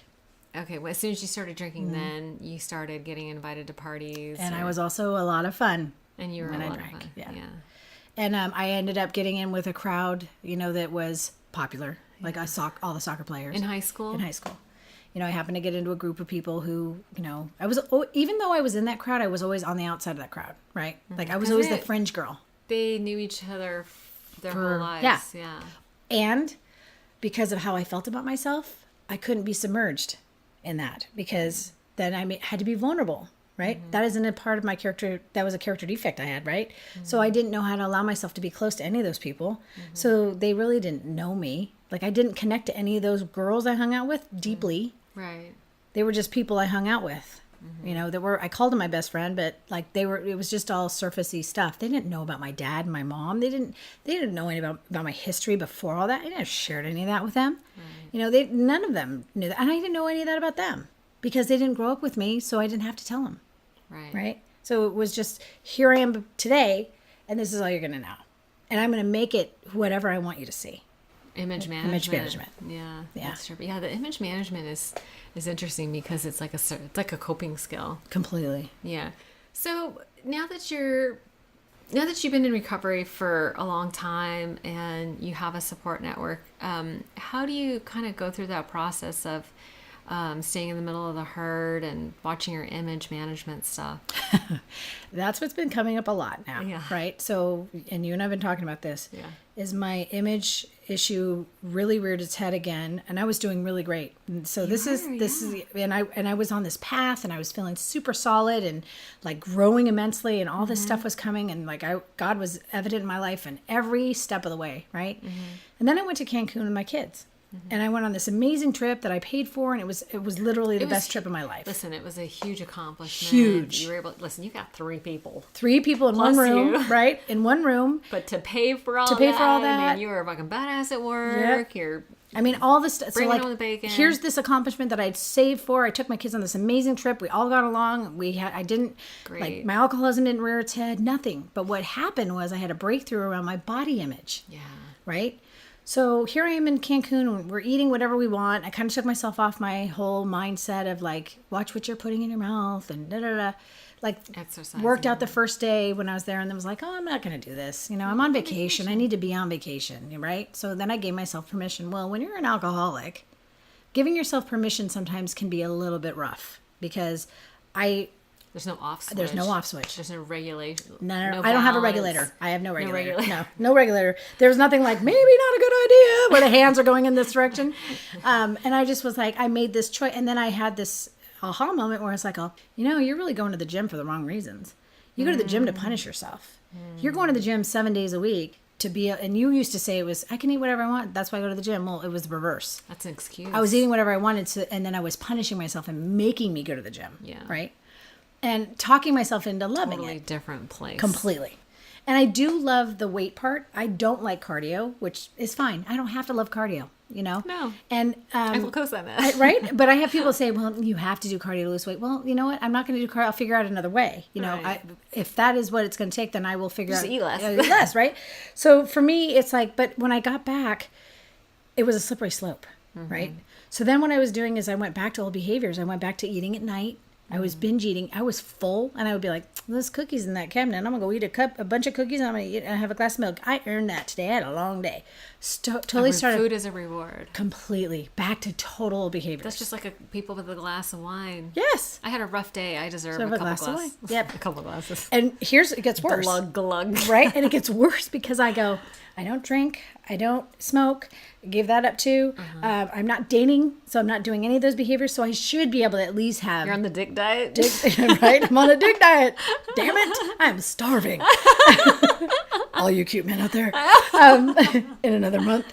Okay, well, as soon as you started drinking, then you started getting invited to parties. And I was also a lot of fun. And you were a lot of fun. Yeah. And I ended up getting in with a crowd, that was popular. Like all the soccer players. In high school? In high school. I happened to get into a group of people who, even though I was in that crowd, I was always on the outside of that crowd, right? I was always the fringe girl. They knew each other their whole lives. Yeah. And because of how I felt about myself, I couldn't be submerged in that, because then I had to be vulnerable, right? That isn't a part of my character. That was a character defect I had, right? So I didn't know how to allow myself to be close to any of those people. So they really didn't know me. I didn't connect to any of those girls I hung out with deeply. Right. They were just people I hung out with. I called them my best friend, but it was just all surfacey stuff. They didn't know about my dad and my mom. They didn't know anything about my history before all that. I never shared any of that with them. Right. None of them knew that. And I didn't know any of that about them because they didn't grow up with me. So I didn't have to tell them. Right. Right. So it was just, here I am today, and this is all you're going to know. And I'm going to make it whatever I want you to see. Image management. Image management. Yeah. That's true. Yeah, the image management is interesting because it's like a coping skill. Completely. Yeah. So now that you've been in recovery for a long time and you have a support network, how do you kind of go through that process of staying in the middle of the herd and watching your image management stuff? That's what's been coming up a lot now, Yeah. right? So, and you and I have been talking about this. Yeah. Is my image issue really reared its head again? And I was doing really great. And so this is, and I was on this path, and I was feeling super solid and like growing immensely, and all this stuff was coming, and like God was evident in my life in every step of the way, right? And then I went to Cancun with my kids. And I went on this amazing trip that I paid for, and it was literally the best trip of my life. Listen, it was a huge accomplishment. Huge. You were able. Listen, you got 3 people. 3 people in Plus one room, you. right? In one room. But to pay for all To that, pay for all I that. mean, you were a fucking badass at work. Yep. You're I mean, all this stuff. So bringing like, home the bacon. here's this accomplishment that I'd saved for. I took my kids on this amazing trip. We all got along. I didn't, Great. like, my alcoholism didn't rear its head, nothing. But what happened was I had a breakthrough around my body image. Yeah. Right? So here I am in Cancun. We're eating whatever we want. I kind of took myself off my whole mindset of like, watch what you're putting in your mouth and da-da-da. Like, Exercising. worked out the first day when I was there, and then was like, oh, I'm not going to do this. You know, I'm on vacation. I need to be on vacation, right? So then I gave myself permission. Well, when you're an alcoholic, giving yourself permission sometimes can be a little bit rough, because There's no off switch. there's no off switch. There's no regulation. No, I don't balance. have a regulator. I have no regulator. regulator. No regulator. There's nothing like, maybe not a good idea, where the hands are going in this direction. And I just was like, I made this choice. And then I had this aha moment where I was like, oh, you're really going to the gym for the wrong reasons. You go to the gym to punish yourself. You're going to the gym 7 days a week to be, and you used to say it was, I can eat whatever I want. That's why I go to the gym. Well, it was the reverse. That's an excuse. I was eating whatever I wanted to, and then I was punishing myself and making me go to the gym. Yeah. Right? And talking myself into loving totally it. different place. Completely. And I do love the weight part. I don't like cardio, which is fine. I don't have to love cardio, No. And I will co-sign that. right? But I have people say, well, you have to do cardio to lose weight. Well, you know what? I'm not going to do cardio. I'll figure out another way. Right. If that is what it's going to take, then I will figure Just out. eat less. Eat less, right? So for me, it's like, but when I got back, it was a slippery slope, right? So then what I was doing is I went back to old behaviors. I went back to eating at night. I was binge eating. I was full, and I would be like, "There's cookies in that cabinet. I'm gonna go eat a bunch of cookies, and I'm gonna eat and have a glass of milk." I earned that today. I had a long day. Totally started Food is a reward. completely back to total behaviors. That's just like people with a glass of wine. Yes. I had a rough day. I deserve So a couple glass of glasses. wine. Yep. A couple glasses. And here's it gets worse. Glug glug. Right? And it gets worse because I go, I don't drink, I don't smoke, I gave that up too. I'm not dating, so I'm not doing any of those behaviors. So I should be able to at least have. You're on the dick diet. Right? I'm on a dick diet. Damn it. I'm starving. All you cute men out there. In another month.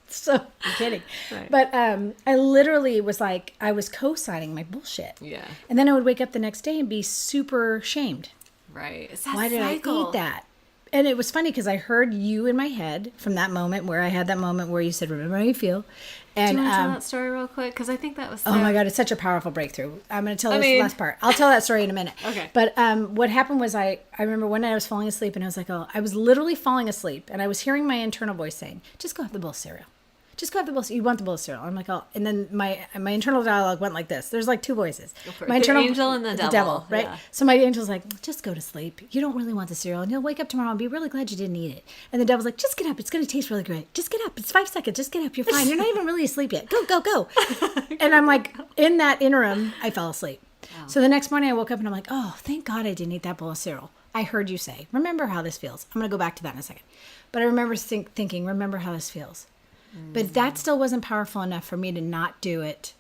So I'm kidding. Right. But I literally was like, I was co-signing my bullshit. Yeah. And then I would wake up the next day and be super shamed. Right. It's that Why did cycle. I eat that? And it was funny because I heard you in my head from that moment where I had that moment where you said, remember how you feel. And Do you want to tell that story real quick? Because I think that was so... oh my God, it's such a powerful breakthrough. I'm going to tell this last part. I'll tell that story in a minute. Okay. But what happened was I remember one night I was falling asleep, and I was like, oh, I was literally falling asleep, and I was hearing my internal voice saying, just go have the bowl of cereal. Just go have the bowl. You want the bowl of cereal? I'm like, oh, and then my internal dialogue went like this. There's like 2 voices. My internal angel and the devil, right? yeah. So my angel's like, just go to sleep. You don't really want the cereal, and you'll wake up tomorrow and be really glad you didn't eat it. And the devil's like, just get up. It's going to taste really great. Just get up. It's 5 seconds. Just get up. You're fine. You're not even really asleep yet. Go, go, go. And I'm like, in that interim, I fell asleep. Oh. So the next morning I woke up and I'm like, oh, thank God I didn't eat that bowl of cereal. I heard you say, remember how this feels. I'm going to go back to that in a second. But I remember thinking, remember how this feels. But that still wasn't powerful enough for me to not do it.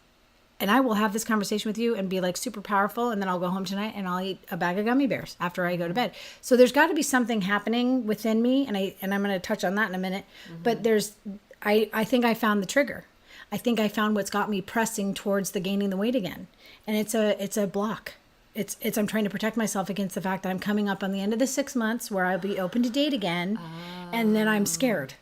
And I will have this conversation with you and be like super powerful. And then I'll go home tonight and I'll eat a bag of gummy bears after I go to bed. So there's got to be something happening within me. And I'm going to touch on that in a minute. But I think I found the trigger. I think I found what's got me pressing towards the gaining the weight again. And it's a block. It's I'm trying to protect myself against the fact that I'm coming up on the end of the 6 months where I'll be open to date again. And then I'm scared.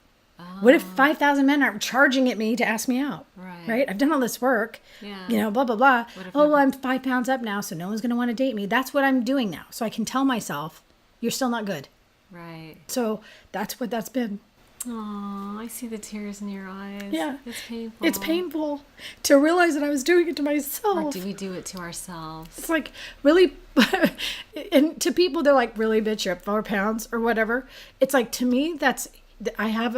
What if 5,000 men are charging at me to ask me out? Right? I've done all this work. Yeah. Blah, blah, blah. Oh, well, I'm 5 pounds up now, so no one's going to want to date me. That's what I'm doing now. So I can tell myself, you're still not good. Right. So that's what that's been. Oh, I see the tears in your eyes. Yeah. It's painful. It's painful to realize that I was doing it to myself. Or do we do it to ourselves? It's like, really, and to people, they're like, really, bitch, you're up 4 pounds or whatever. It's like, to me, that's, I have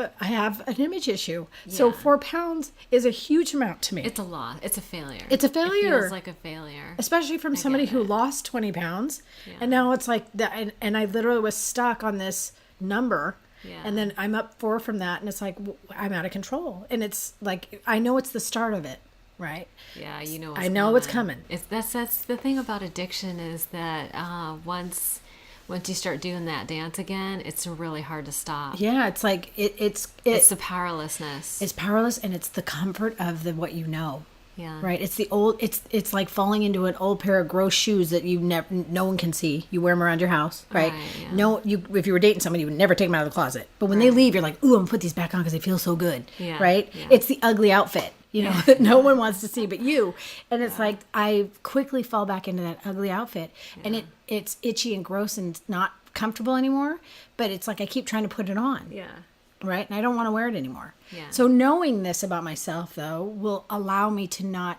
an image issue. Yeah. So 4 pounds is a huge amount to me. It's a lot. It's a failure. It's a failure. It feels like a failure. Especially from somebody who lost 20 pounds. Yeah. And now it's like, that, and I literally was stuck on this number. Yeah. And then I'm up 4 from that, and it's like, I'm out of control. And it's like, I know it's the start of it, right? Yeah, you know. I know it's coming. That's the thing about addiction is that once you start doing that dance again, it's really hard to stop. Yeah, it's like it's the powerlessness. It's powerless, and it's the comfort of what you know. Yeah. Right. It's the old. It's like falling into an old pair of gross shoes that no one can see. You wear them around your house, right? Yeah. No, if you were dating somebody, you would never take them out of the closet. But when they leave, you're like, ooh, I'm gonna put these back on because they feel so good. Yeah. Right. Yeah. It's the ugly outfit, that no one wants to see but you. And it's like I quickly fall back into that ugly outfit, and it's itchy and gross and not comfortable anymore. But it's like I keep trying to put it on. Yeah. Right? And I don't want to wear it anymore. Yeah. So knowing this about myself, though, will allow me to not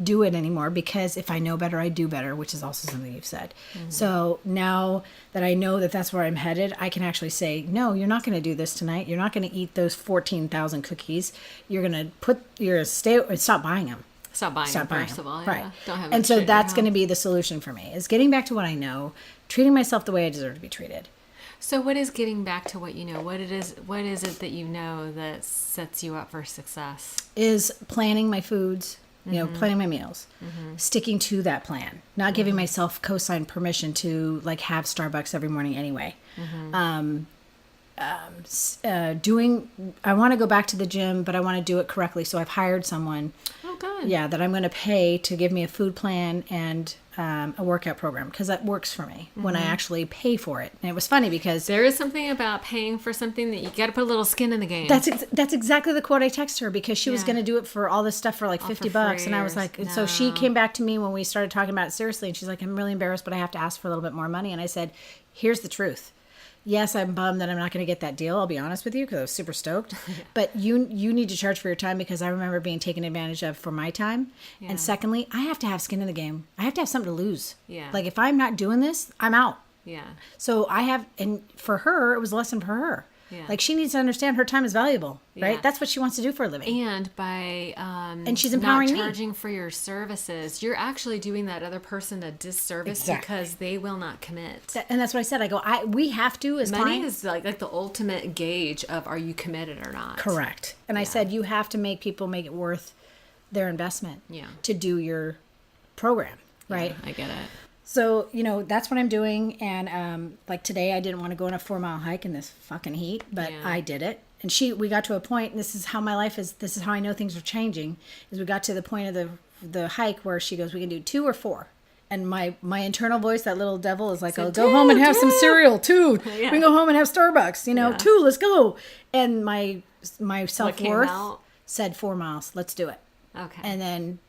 do it anymore, because if I know better, I do better, which is also something you've said. Mm-hmm. So now that I know that that's where I'm headed, I can actually say, no, you're not going to do this tonight. You're not going to eat those 14,000 cookies. You're going to stop buying them. Stop buying them, first of all. Right. Yeah. Don't have and so that's going to be the solution for me, is getting back to what I know, treating myself the way I deserve to be treated. So what is getting back to what you know? What is it that you know that sets you up for success? Is planning my foods, planning my meals, sticking to that plan, not giving myself cosign permission to like have Starbucks every morning anyway. I want to go back to the gym, but I want to do it correctly. So I've hired someone. Oh, good. Yeah, that I'm going to pay to give me a food plan and a workout program, because that works for me when I actually pay for it. And it was funny because there is something about paying for something that you got to put a little skin in the game. That's exactly the quote I texted her, because she was going to do it for all this stuff for like $50, and I was like, so she came back to me when we started talking about it seriously, and she's like, I'm really embarrassed, but I have to ask for a little bit more money. And I said, here's the truth. Yes, I'm bummed that I'm not going to get that deal. I'll be honest with you, because I was super stoked. But you need to charge for your time, because I remember being taken advantage of for my time. Yeah. And secondly, I have to have skin in the game. I have to have something to lose. Yeah. Like if I'm not doing this, I'm out. Yeah. So and for her, it was a lesson for her. Yeah. Like she needs to understand her time is valuable, right? Yeah. That's what she wants to do for a living. And by and she's empowering not charging for your services, you're actually doing that other person a disservice, because they will not commit. And that's what I said. I go, we have to as money clients. Is like the ultimate gauge of are you committed or not. Correct. And I said you have to make people make it worth their investment. Yeah. To do your program, right? Yeah, I get it. So, that's what I'm doing. And like today, I didn't want to go on a 4-mile hike in this fucking heat, but I did it. And we got to a point, and this is how my life is, this is how I know things are changing, is we got to the point of the hike where she goes, we can do 2 or 4. And my internal voice, that little devil, is like, I'll go home and have some cereal. 2. Yeah. We can go home and have Starbucks, 2, let's go. And my self-worth said 4 miles. Let's do it. Okay. And then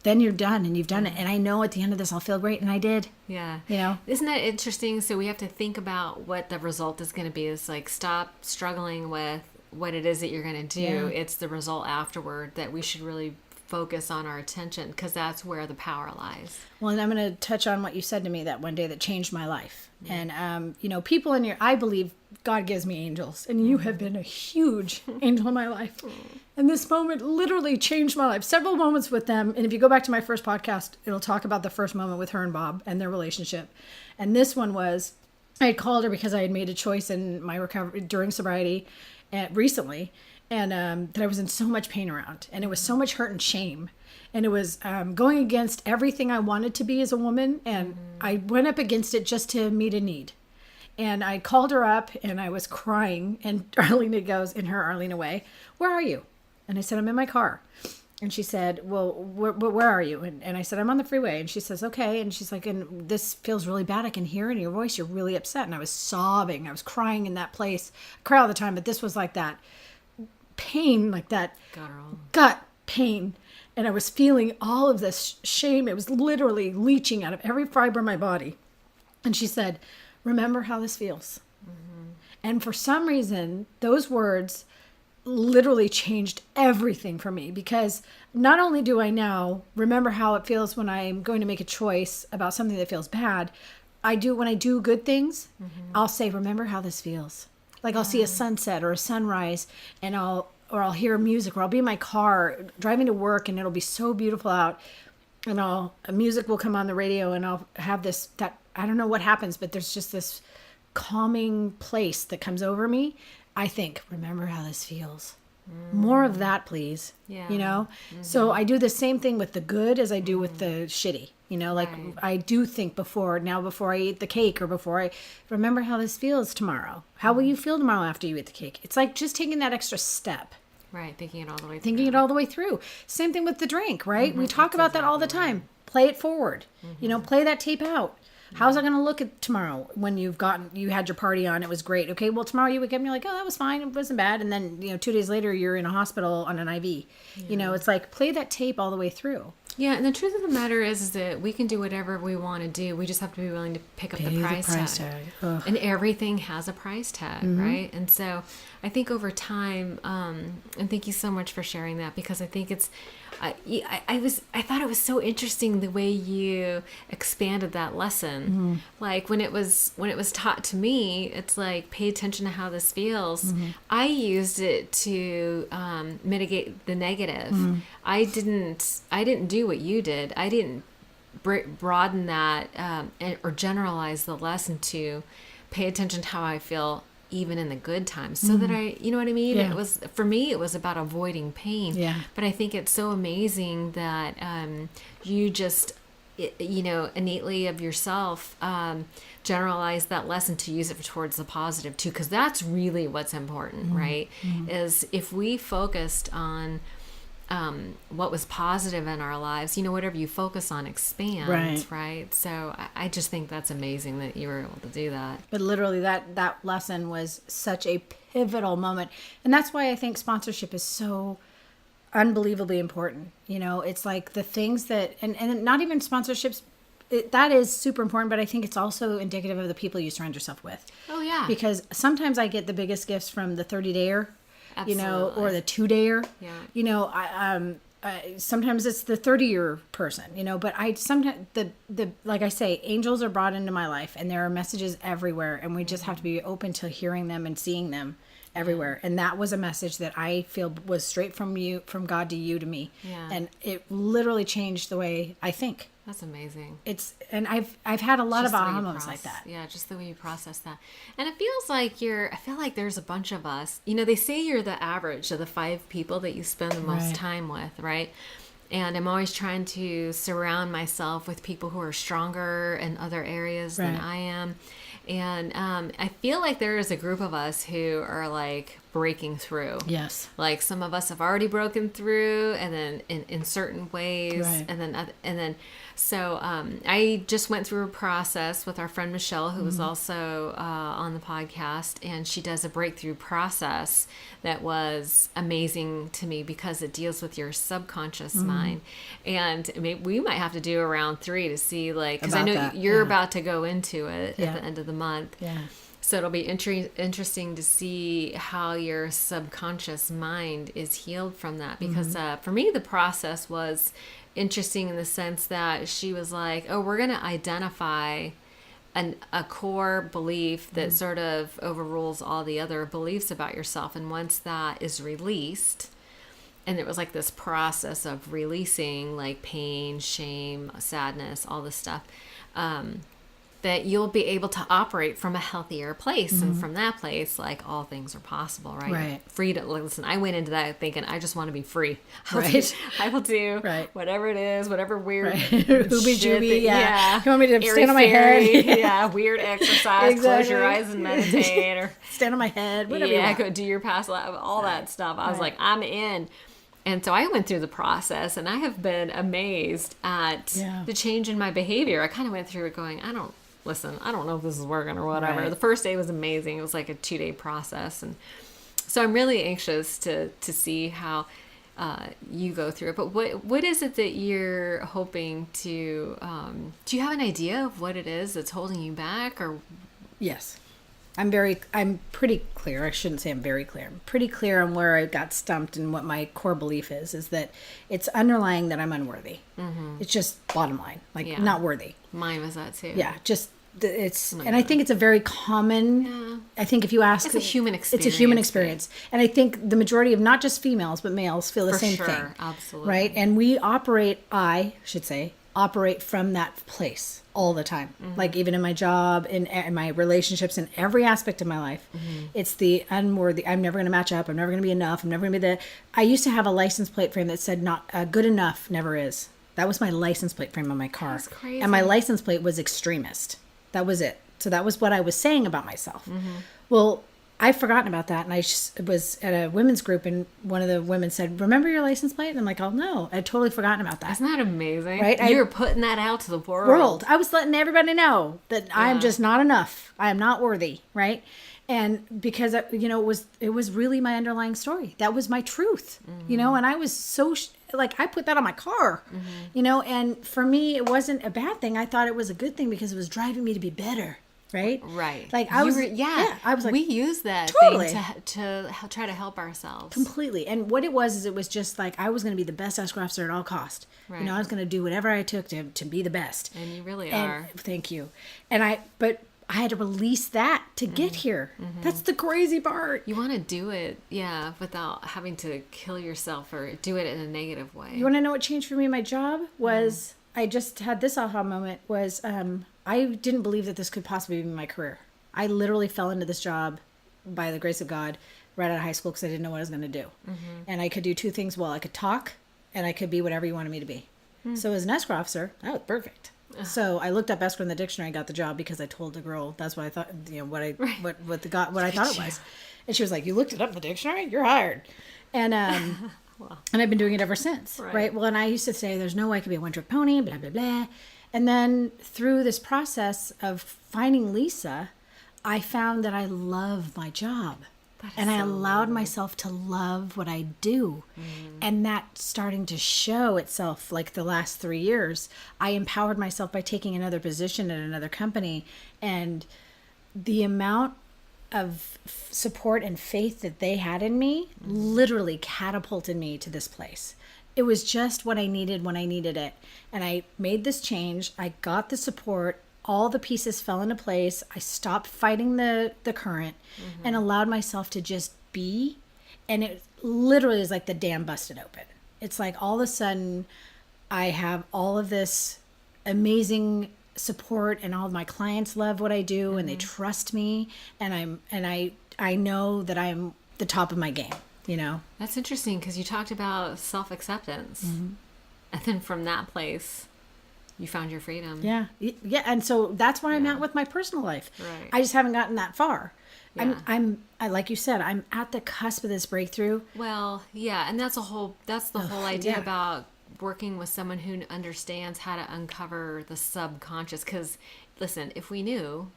then you're done, and you've done it. And I know at the end of this, I'll feel great. And I did. Yeah. Isn't that interesting? So we have to think about what the result is going to be. It's like, stop struggling with what it is that you're going to do. Yeah. It's the result afterward that we should really focus on our attention, because that's where the power lies. Well, and I'm going to touch on what you said to me that one day that changed my life. Yeah. And, people I believe God gives me angels, and you have been a huge angel in my life. And this moment literally changed my life. Several moments with them. And if you go back to my first podcast, it'll talk about the first moment with her and Bob and their relationship. And this one was, I had called her because I had made a choice in my recovery during sobriety recently. And that I was in so much pain around. And it was so much hurt and shame. And it was going against everything I wanted to be as a woman. And I went up against it just to meet a need. And I called her up, and I was crying. And Arlena goes, in her Arlena way, where are you? And I said, I'm in my car. And she said, well, where are you? And I said, I'm on the freeway. And she says, okay. And she's like, and this feels really bad. I can hear it in your voice. You're really upset. And I was sobbing. I was crying in that place. I cry all the time, but this was like that pain, like that gut pain. And I was feeling all of this shame. It was literally leaching out of every fiber of my body. And she said, remember how this feels. And for some reason, those words literally changed everything for me, because not only do I now remember how it feels when I'm going to make a choice about something that feels bad, when I do good things, I'll say, remember how this feels. Like I'll see a sunset or a sunrise, and I'll hear music, or I'll be in my car driving to work, and it'll be so beautiful out, and music will come on the radio, and I'll have that I don't know what happens, but there's just this calming place that comes over me. I think, remember how this feels. More of that, please. Yeah. You know? So I do the same thing with the good as I do with the shitty. You know, like I do think before I eat the cake, or before I remember how this feels tomorrow. How will you feel tomorrow after you eat the cake? It's like just taking that extra step. Right. Thinking it all the way through. Thinking it all the way through. Same thing with the drink, right? We talk about that all the time. Play it forward. You know, play that tape out. How's it going to look at tomorrow when you had your party on? It was great. Okay, well, tomorrow you wake up and you're like, oh, that was fine. It wasn't bad. And then, 2 days later, you're in a hospital on an IV. Yeah. You know, it's like, play that tape all the way through. Yeah, and the truth of the matter is that we can do whatever we want to do. We just have to be willing to pick up the price tag. And everything has a price tag, right? And so I think over time, and thank you so much for sharing that, because I think it's, I thought it was so interesting the way you expanded that lesson. Like when it was taught to me, it's like, pay attention to how this feels. I used it to mitigate the negative. I didn't do what you did. I didn't broaden that or generalize the lesson to pay attention to how I feel even in the good times, so that you know what I mean? Yeah. For me, it was about avoiding pain. Yeah. But I think it's so amazing that you just, innately of yourself, generalize that lesson to use it towards the positive too, because that's really what's important, right? Is if we focused on what was positive in our lives, whatever you focus on expands, right? So I just think that's amazing that you were able to do that. But literally that lesson was such a pivotal moment. And that's why I think sponsorship is so unbelievably important. It's like the things that, and not even sponsorships, that is super important, but I think it's also indicative of the people you surround yourself with. Oh, yeah. Because sometimes I get the biggest gifts from the 30-dayer. Absolutely. Or the 2-dayer. Yeah. Sometimes it's the 30-year person, but I sometimes like I say, angels are brought into my life, and there are messages everywhere, and we just have to be open to hearing them and seeing them everywhere. And that was a message that I feel was straight from God to you, to me. Yeah. And it literally changed the way I think. That's amazing. And I've had a lot of aha moments like that. Yeah, just the way you process that. And it feels like I feel like there's a bunch of us, they say you're the average of the 5 people that you spend the most time with, right? And I'm always trying to surround myself with people who are stronger in other areas than I am. And I feel like there is a group of us who are like breaking through. Yes. Like some of us have already broken through, and then in certain ways, and then so I just went through a process with our friend Michelle, who was also on the podcast, and she does a breakthrough process that was amazing to me because it deals with your subconscious mind. And we might have to do a round 3 to see, like, because I know you're about to go into it at the end of the month. Yeah. So it'll be interesting to see how your subconscious mind is healed from that. Because for me, the process was interesting in the sense that she was like, oh, we're going to identify a core belief that sort of overrules all the other beliefs about yourself. And once that is released, and it was like this process of releasing like pain, shame, sadness, all this stuff, that you'll be able to operate from a healthier place. And from that place, like, all things are possible, right? Right. Free to listen. I went into that thinking, I just want to be free. I will do whatever it is, whatever weird hoobie-jooby. Yeah. You want me to stand on my head? Yeah. Weird exercise. Close your eyes and meditate, or stand on my head. Whatever. Yeah. Go do your past life. All that stuff. I was like, I'm in. And so I went through the process, and I have been amazed at the change in my behavior. I kind of went through it going, I don't know if this is working or whatever. Right. The first day was amazing. It was like a 2-day process. And so I'm really anxious to see how you go through it. But what is it that you're hoping to, do you have an idea of what it is that's holding you back? Or Yes. I'm pretty clear. I shouldn't say I'm very clear. I'm pretty clear on where I got stumped and what my core belief is that it's underlying that I'm unworthy. It's just bottom line, like not worthy. Mine was that too. Yeah, just it's, and I think it's a very common, I think if you ask, it's a human experience. It's a human experience. And I think the majority of not just females, but males feel the same thing. Absolutely. Right? And we I should say, operate from that place all the time. Like even in my job, in my relationships, in every aspect of my life, it's the unworthy. I'm never going to match up. I'm never going to be enough. I'm never going to be I used to have a license plate frame that said not good enough never is. That was my license plate frame on my car. That's crazy. And my license plate was extremist. That was it. So that was what I was saying about myself. Well, I've forgotten about that. And I was at a women's group and one of the women said, remember your license plate? And I'm like, oh no, I'd totally forgotten about that. Isn't that amazing? Right? You were putting that out to the world. I was letting everybody know that I'm just not enough. I am not worthy. Right? And because, it was really my underlying story. That was my truth, and I was so I put that on my car, and for me, it wasn't a bad thing. I thought it was a good thing because it was driving me to be better. Right. Like I was, I was like, we use that totally thing to try to help ourselves completely. And what it was is it was just like I was going to be the best escrow officer at all cost. Right. I was going to do whatever I took to be the best. And you really are. Thank you. But I had to release that to get here. That's the crazy part. You want to do it, without having to kill yourself or do it in a negative way. You want to know what changed for me in my job was I just had this aha moment was I didn't believe that this could possibly be my career. I literally fell into this job by the grace of God right out of high school because I didn't know what I was going to do. And I could do two things well. I could talk and I could be whatever you wanted me to be. So as an escrow officer, that was perfect. So I looked up escrow in the dictionary and got the job because I told the girl that's what I thought, what I thought it was. And she was like, "You looked it up in the dictionary? You're hired." And wow. And I've been doing it ever since. Right. Well, and I used to say there's no way I could be a one-trick pony, blah blah blah. And then through this process of finding Lisa, I found that I love my job. And I allowed myself to love what I do. And that starting to show itself like the last 3 years. I empowered myself by taking another position at another company. And the amount of support and faith that they had in me literally catapulted me to this place. It was just what I needed when I needed it. And I made this change. I got the support. All the pieces fell into place. I stopped fighting the current and allowed myself to just be. And it literally is like the dam busted open. It's like all of a sudden I have all of this amazing support and all of my clients love what I do and they trust me. And I know that I'm the top of my game, That's interesting because you talked about self-acceptance. And then from that place, you found your freedom. Yeah. And so that's where I'm at with my personal life. Right. I just haven't gotten that far. Yeah. I like you said, I'm at the cusp of this breakthrough. Well, yeah. And that's the whole idea about working with someone who understands how to uncover the subconscious. Because listen, if we knew,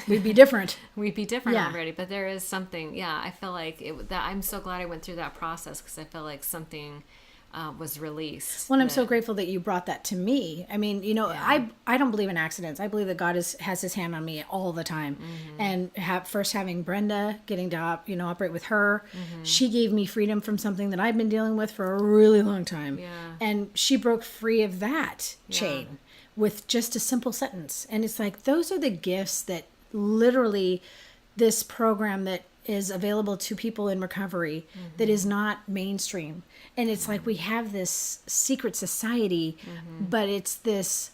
we'd be different. We'd be different already. But there is something, I feel like I'm so glad I went through that process because I feel like something was released. Well, I'm so grateful that you brought that to me. I mean, I don't believe in accidents. I believe that God has his hand on me all the time. And first having Brenda, getting to operate with her, she gave me freedom from something that I've been dealing with for a really long time. Yeah. And she broke free of that chain with just a simple sentence. And it's like, those are the gifts that literally this program that is available to people in recovery that is not mainstream. And it's like we have this secret society, but it's this,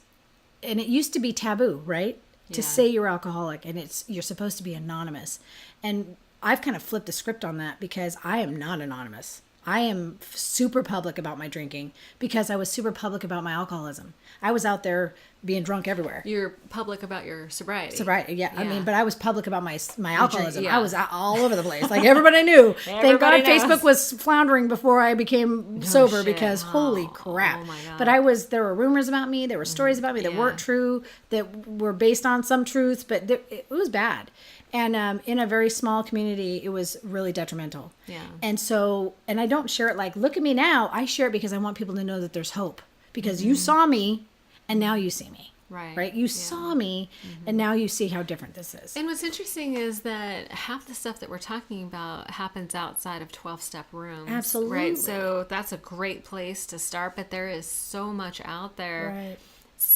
and it used to be taboo, right? To say you're alcoholic and you're supposed to be anonymous. And I've kind of flipped the script on that because I am not anonymous. I am super public about my drinking because I was super public about my alcoholism. I was out there being drunk everywhere. You're public about your sobriety. Yeah. I mean, but I was public about my alcoholism. I was all over the place. Like everybody knew. Thank God Facebook was floundering before I became sober because holy crap. Oh my God. But there were rumors about me. There were stories about me that weren't true, that were based on some truth, but it was bad. And in a very small community, it was really detrimental. Yeah. And so, and I don't share it like, look at me now. I share it because I want people to know that there's hope. Because you saw me, and now you see me. Right? You saw me, and now you see how different this is. And what's interesting is that half the stuff that we're talking about happens outside of 12-step rooms. Absolutely. Right? So that's a great place to start, but there is so much out there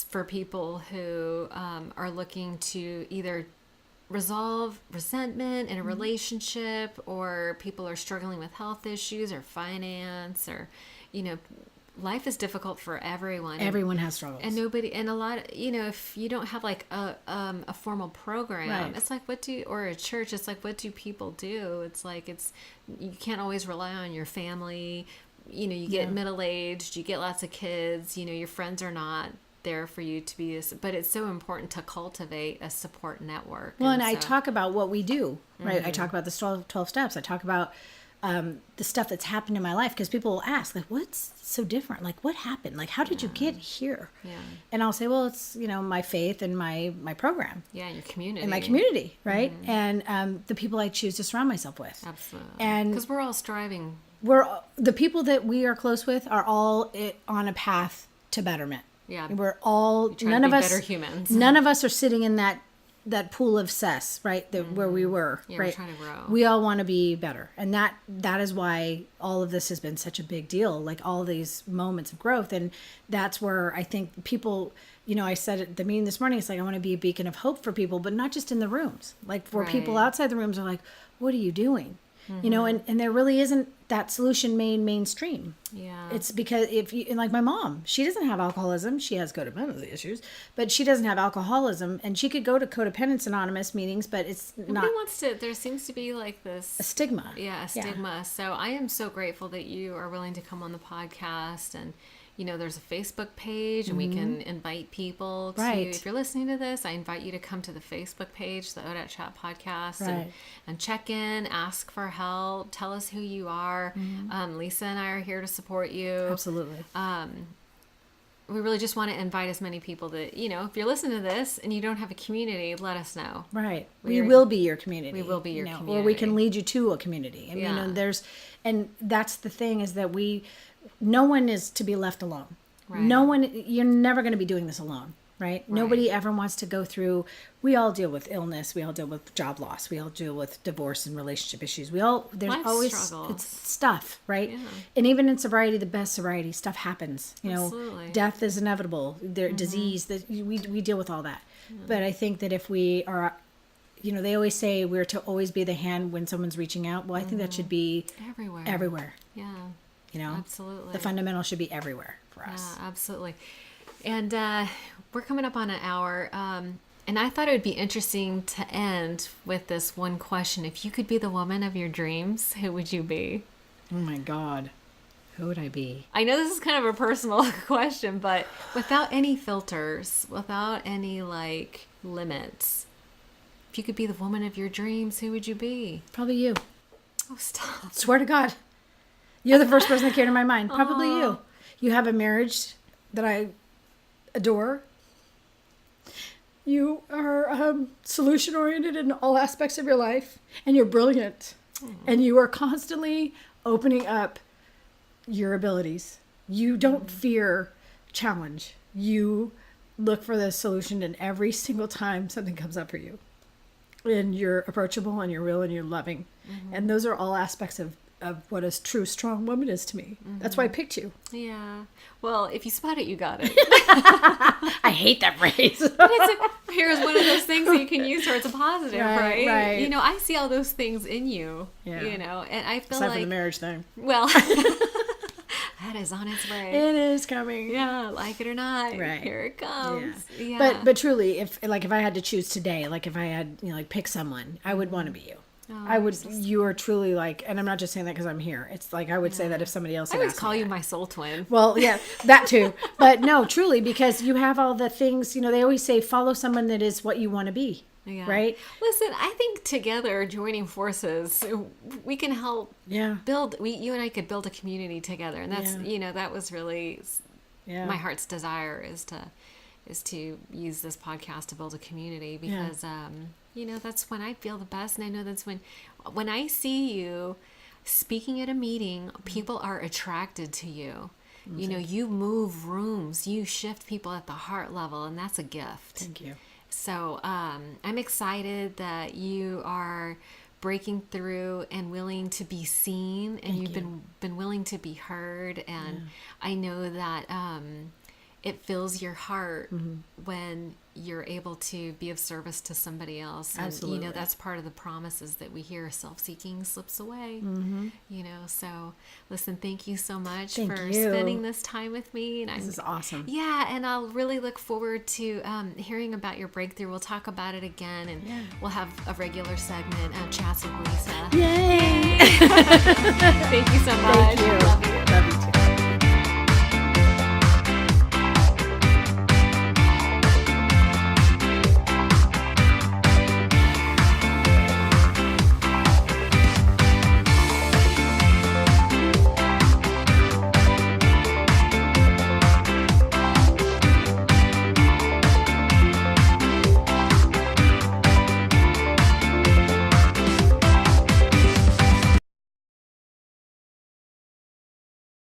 for people who are looking to either resolve resentment in a relationship, or people are struggling with health issues or finance, or, life is difficult for everyone. Everyone has struggles. And a lot, if you don't have like a formal program, it's like, or a church, it's like, what do people do? It's like, you can't always rely on your family. You get middle-aged, you get lots of kids, your friends are not there for you to be but it's so important to cultivate a support network. Well, and I talk about what we do, right? I talk about the 12 steps. I talk about the stuff that's happened in my life, because people will ask, like, what's so different? Like, what happened? Like, how did you get here? And I'll say, well, it's, my faith and my program. And your community. And my community, right? And the people I choose to surround myself with. Absolutely. And because we're all striving. The people that we are close with are all on a path to betterment. Yeah. We're all, none of us better humans. None of us are sitting in that pool of cess, right? Where we were, right? We're trying to grow. We all want to be better. And that is why all of this has been such a big deal, like all these moments of growth. And that's where I think people, I said at the meeting this morning, it's like, I want to be a beacon of hope for people, but not just in the rooms. Like, where people outside the rooms are like, what are you doing? And there really isn't that solution made mainstream. Yeah. It's because like my mom, she doesn't have alcoholism. She has codependency issues, but she doesn't have alcoholism, and she could go to Codependence Anonymous meetings, but it's Nobody wants to, there seems to be like this. A stigma. Yeah, a stigma. Yeah. So I am so grateful that you are willing to come on the podcast, and there's a Facebook page, and we can invite people to, if you're listening to this, I invite you to come to the Facebook page, the ODAT Chat Podcast, and check in, ask for help, tell us who you are. Lisa and I are here to support you. Absolutely. We really just want to invite as many people that, if you're listening to this and you don't have a community, let us know. Right. We will be your community. We will be your community. Or we can lead you to a community. I mean, and that's the thing, is that no one is to be left alone. Right. No one, you're never going to be doing this alone, right? Nobody ever wants to go through, we all deal with illness, we all deal with job loss, we all deal with divorce and relationship issues. There's Life always struggles. It's stuff, right? Yeah. And even in sobriety, the best sobriety, stuff happens. Absolutely. Death is inevitable, disease, that we deal with all that. Yeah. But I think that if we are, they always say we're to always be the hand when someone's reaching out. Well, I think that should be everywhere. Yeah. Absolutely. The fundamental should be everywhere for us. Yeah, absolutely. And we're coming up on an hour. And I thought it would be interesting to end with this one question. If you could be the woman of your dreams, who would you be? Oh my God. Who would I be? I know this is kind of a personal question, but without any filters, without any limits, if you could be the woman of your dreams, who would you be? Probably you. Oh, stop. Swear to God. You're the first person that came to my mind. Probably you. You have a marriage that I adore. You are solution-oriented in all aspects of your life. And you're brilliant. And you are constantly opening up your abilities. You don't fear challenge. You look for the solution in every single time something comes up for you. And you're approachable, and you're real, and you're loving. And those are all aspects of what a true strong woman is to me. That's why I picked you. Yeah. Well, if you spot it, you got it. I hate that phrase. But here's one of those things that you can use where it's a positive, right? Right. I see all those things in you. Yeah. And I feel aside from the marriage thing. Well, that is on its way. It is coming. Yeah, like it or not. Right. Here it comes. Yeah. But truly, if I had to choose today, if I had pick someone, I would want to be you. Oh, I would. You are truly and I'm not just saying that because I'm here. It's I would say that if somebody else. I always call you my soul twin. Well, yeah, that too. But no, truly, because you have all the things. They always say follow someone that is what you want to be. Yeah. Right. Listen, I think together, joining forces, we can help. Build. You and I could build a community together, and that's that was really my heart's desire is to use this podcast to build a community because. That's when I feel the best. And I know that's when I see you speaking at a meeting, people are attracted to you You know, you move rooms, you shift people at the heart level, and that's a gift. Thank you. So I'm excited that you are breaking through and willing to be seen, and you've been willing to be heard. And I know that it fills your heart when you're able to be of service to somebody else. And, Absolutely. you know, that's part of the promises that we hear. Self-seeking slips away, you know. So listen, thank you so much Thank for you. spending this time with me. And This is awesome. yeah, and I'll really look forward to hearing about your breakthrough. We'll talk about it again, and we'll have a regular segment, Chats with Lisa. Yay! Thank you so much. Thank you.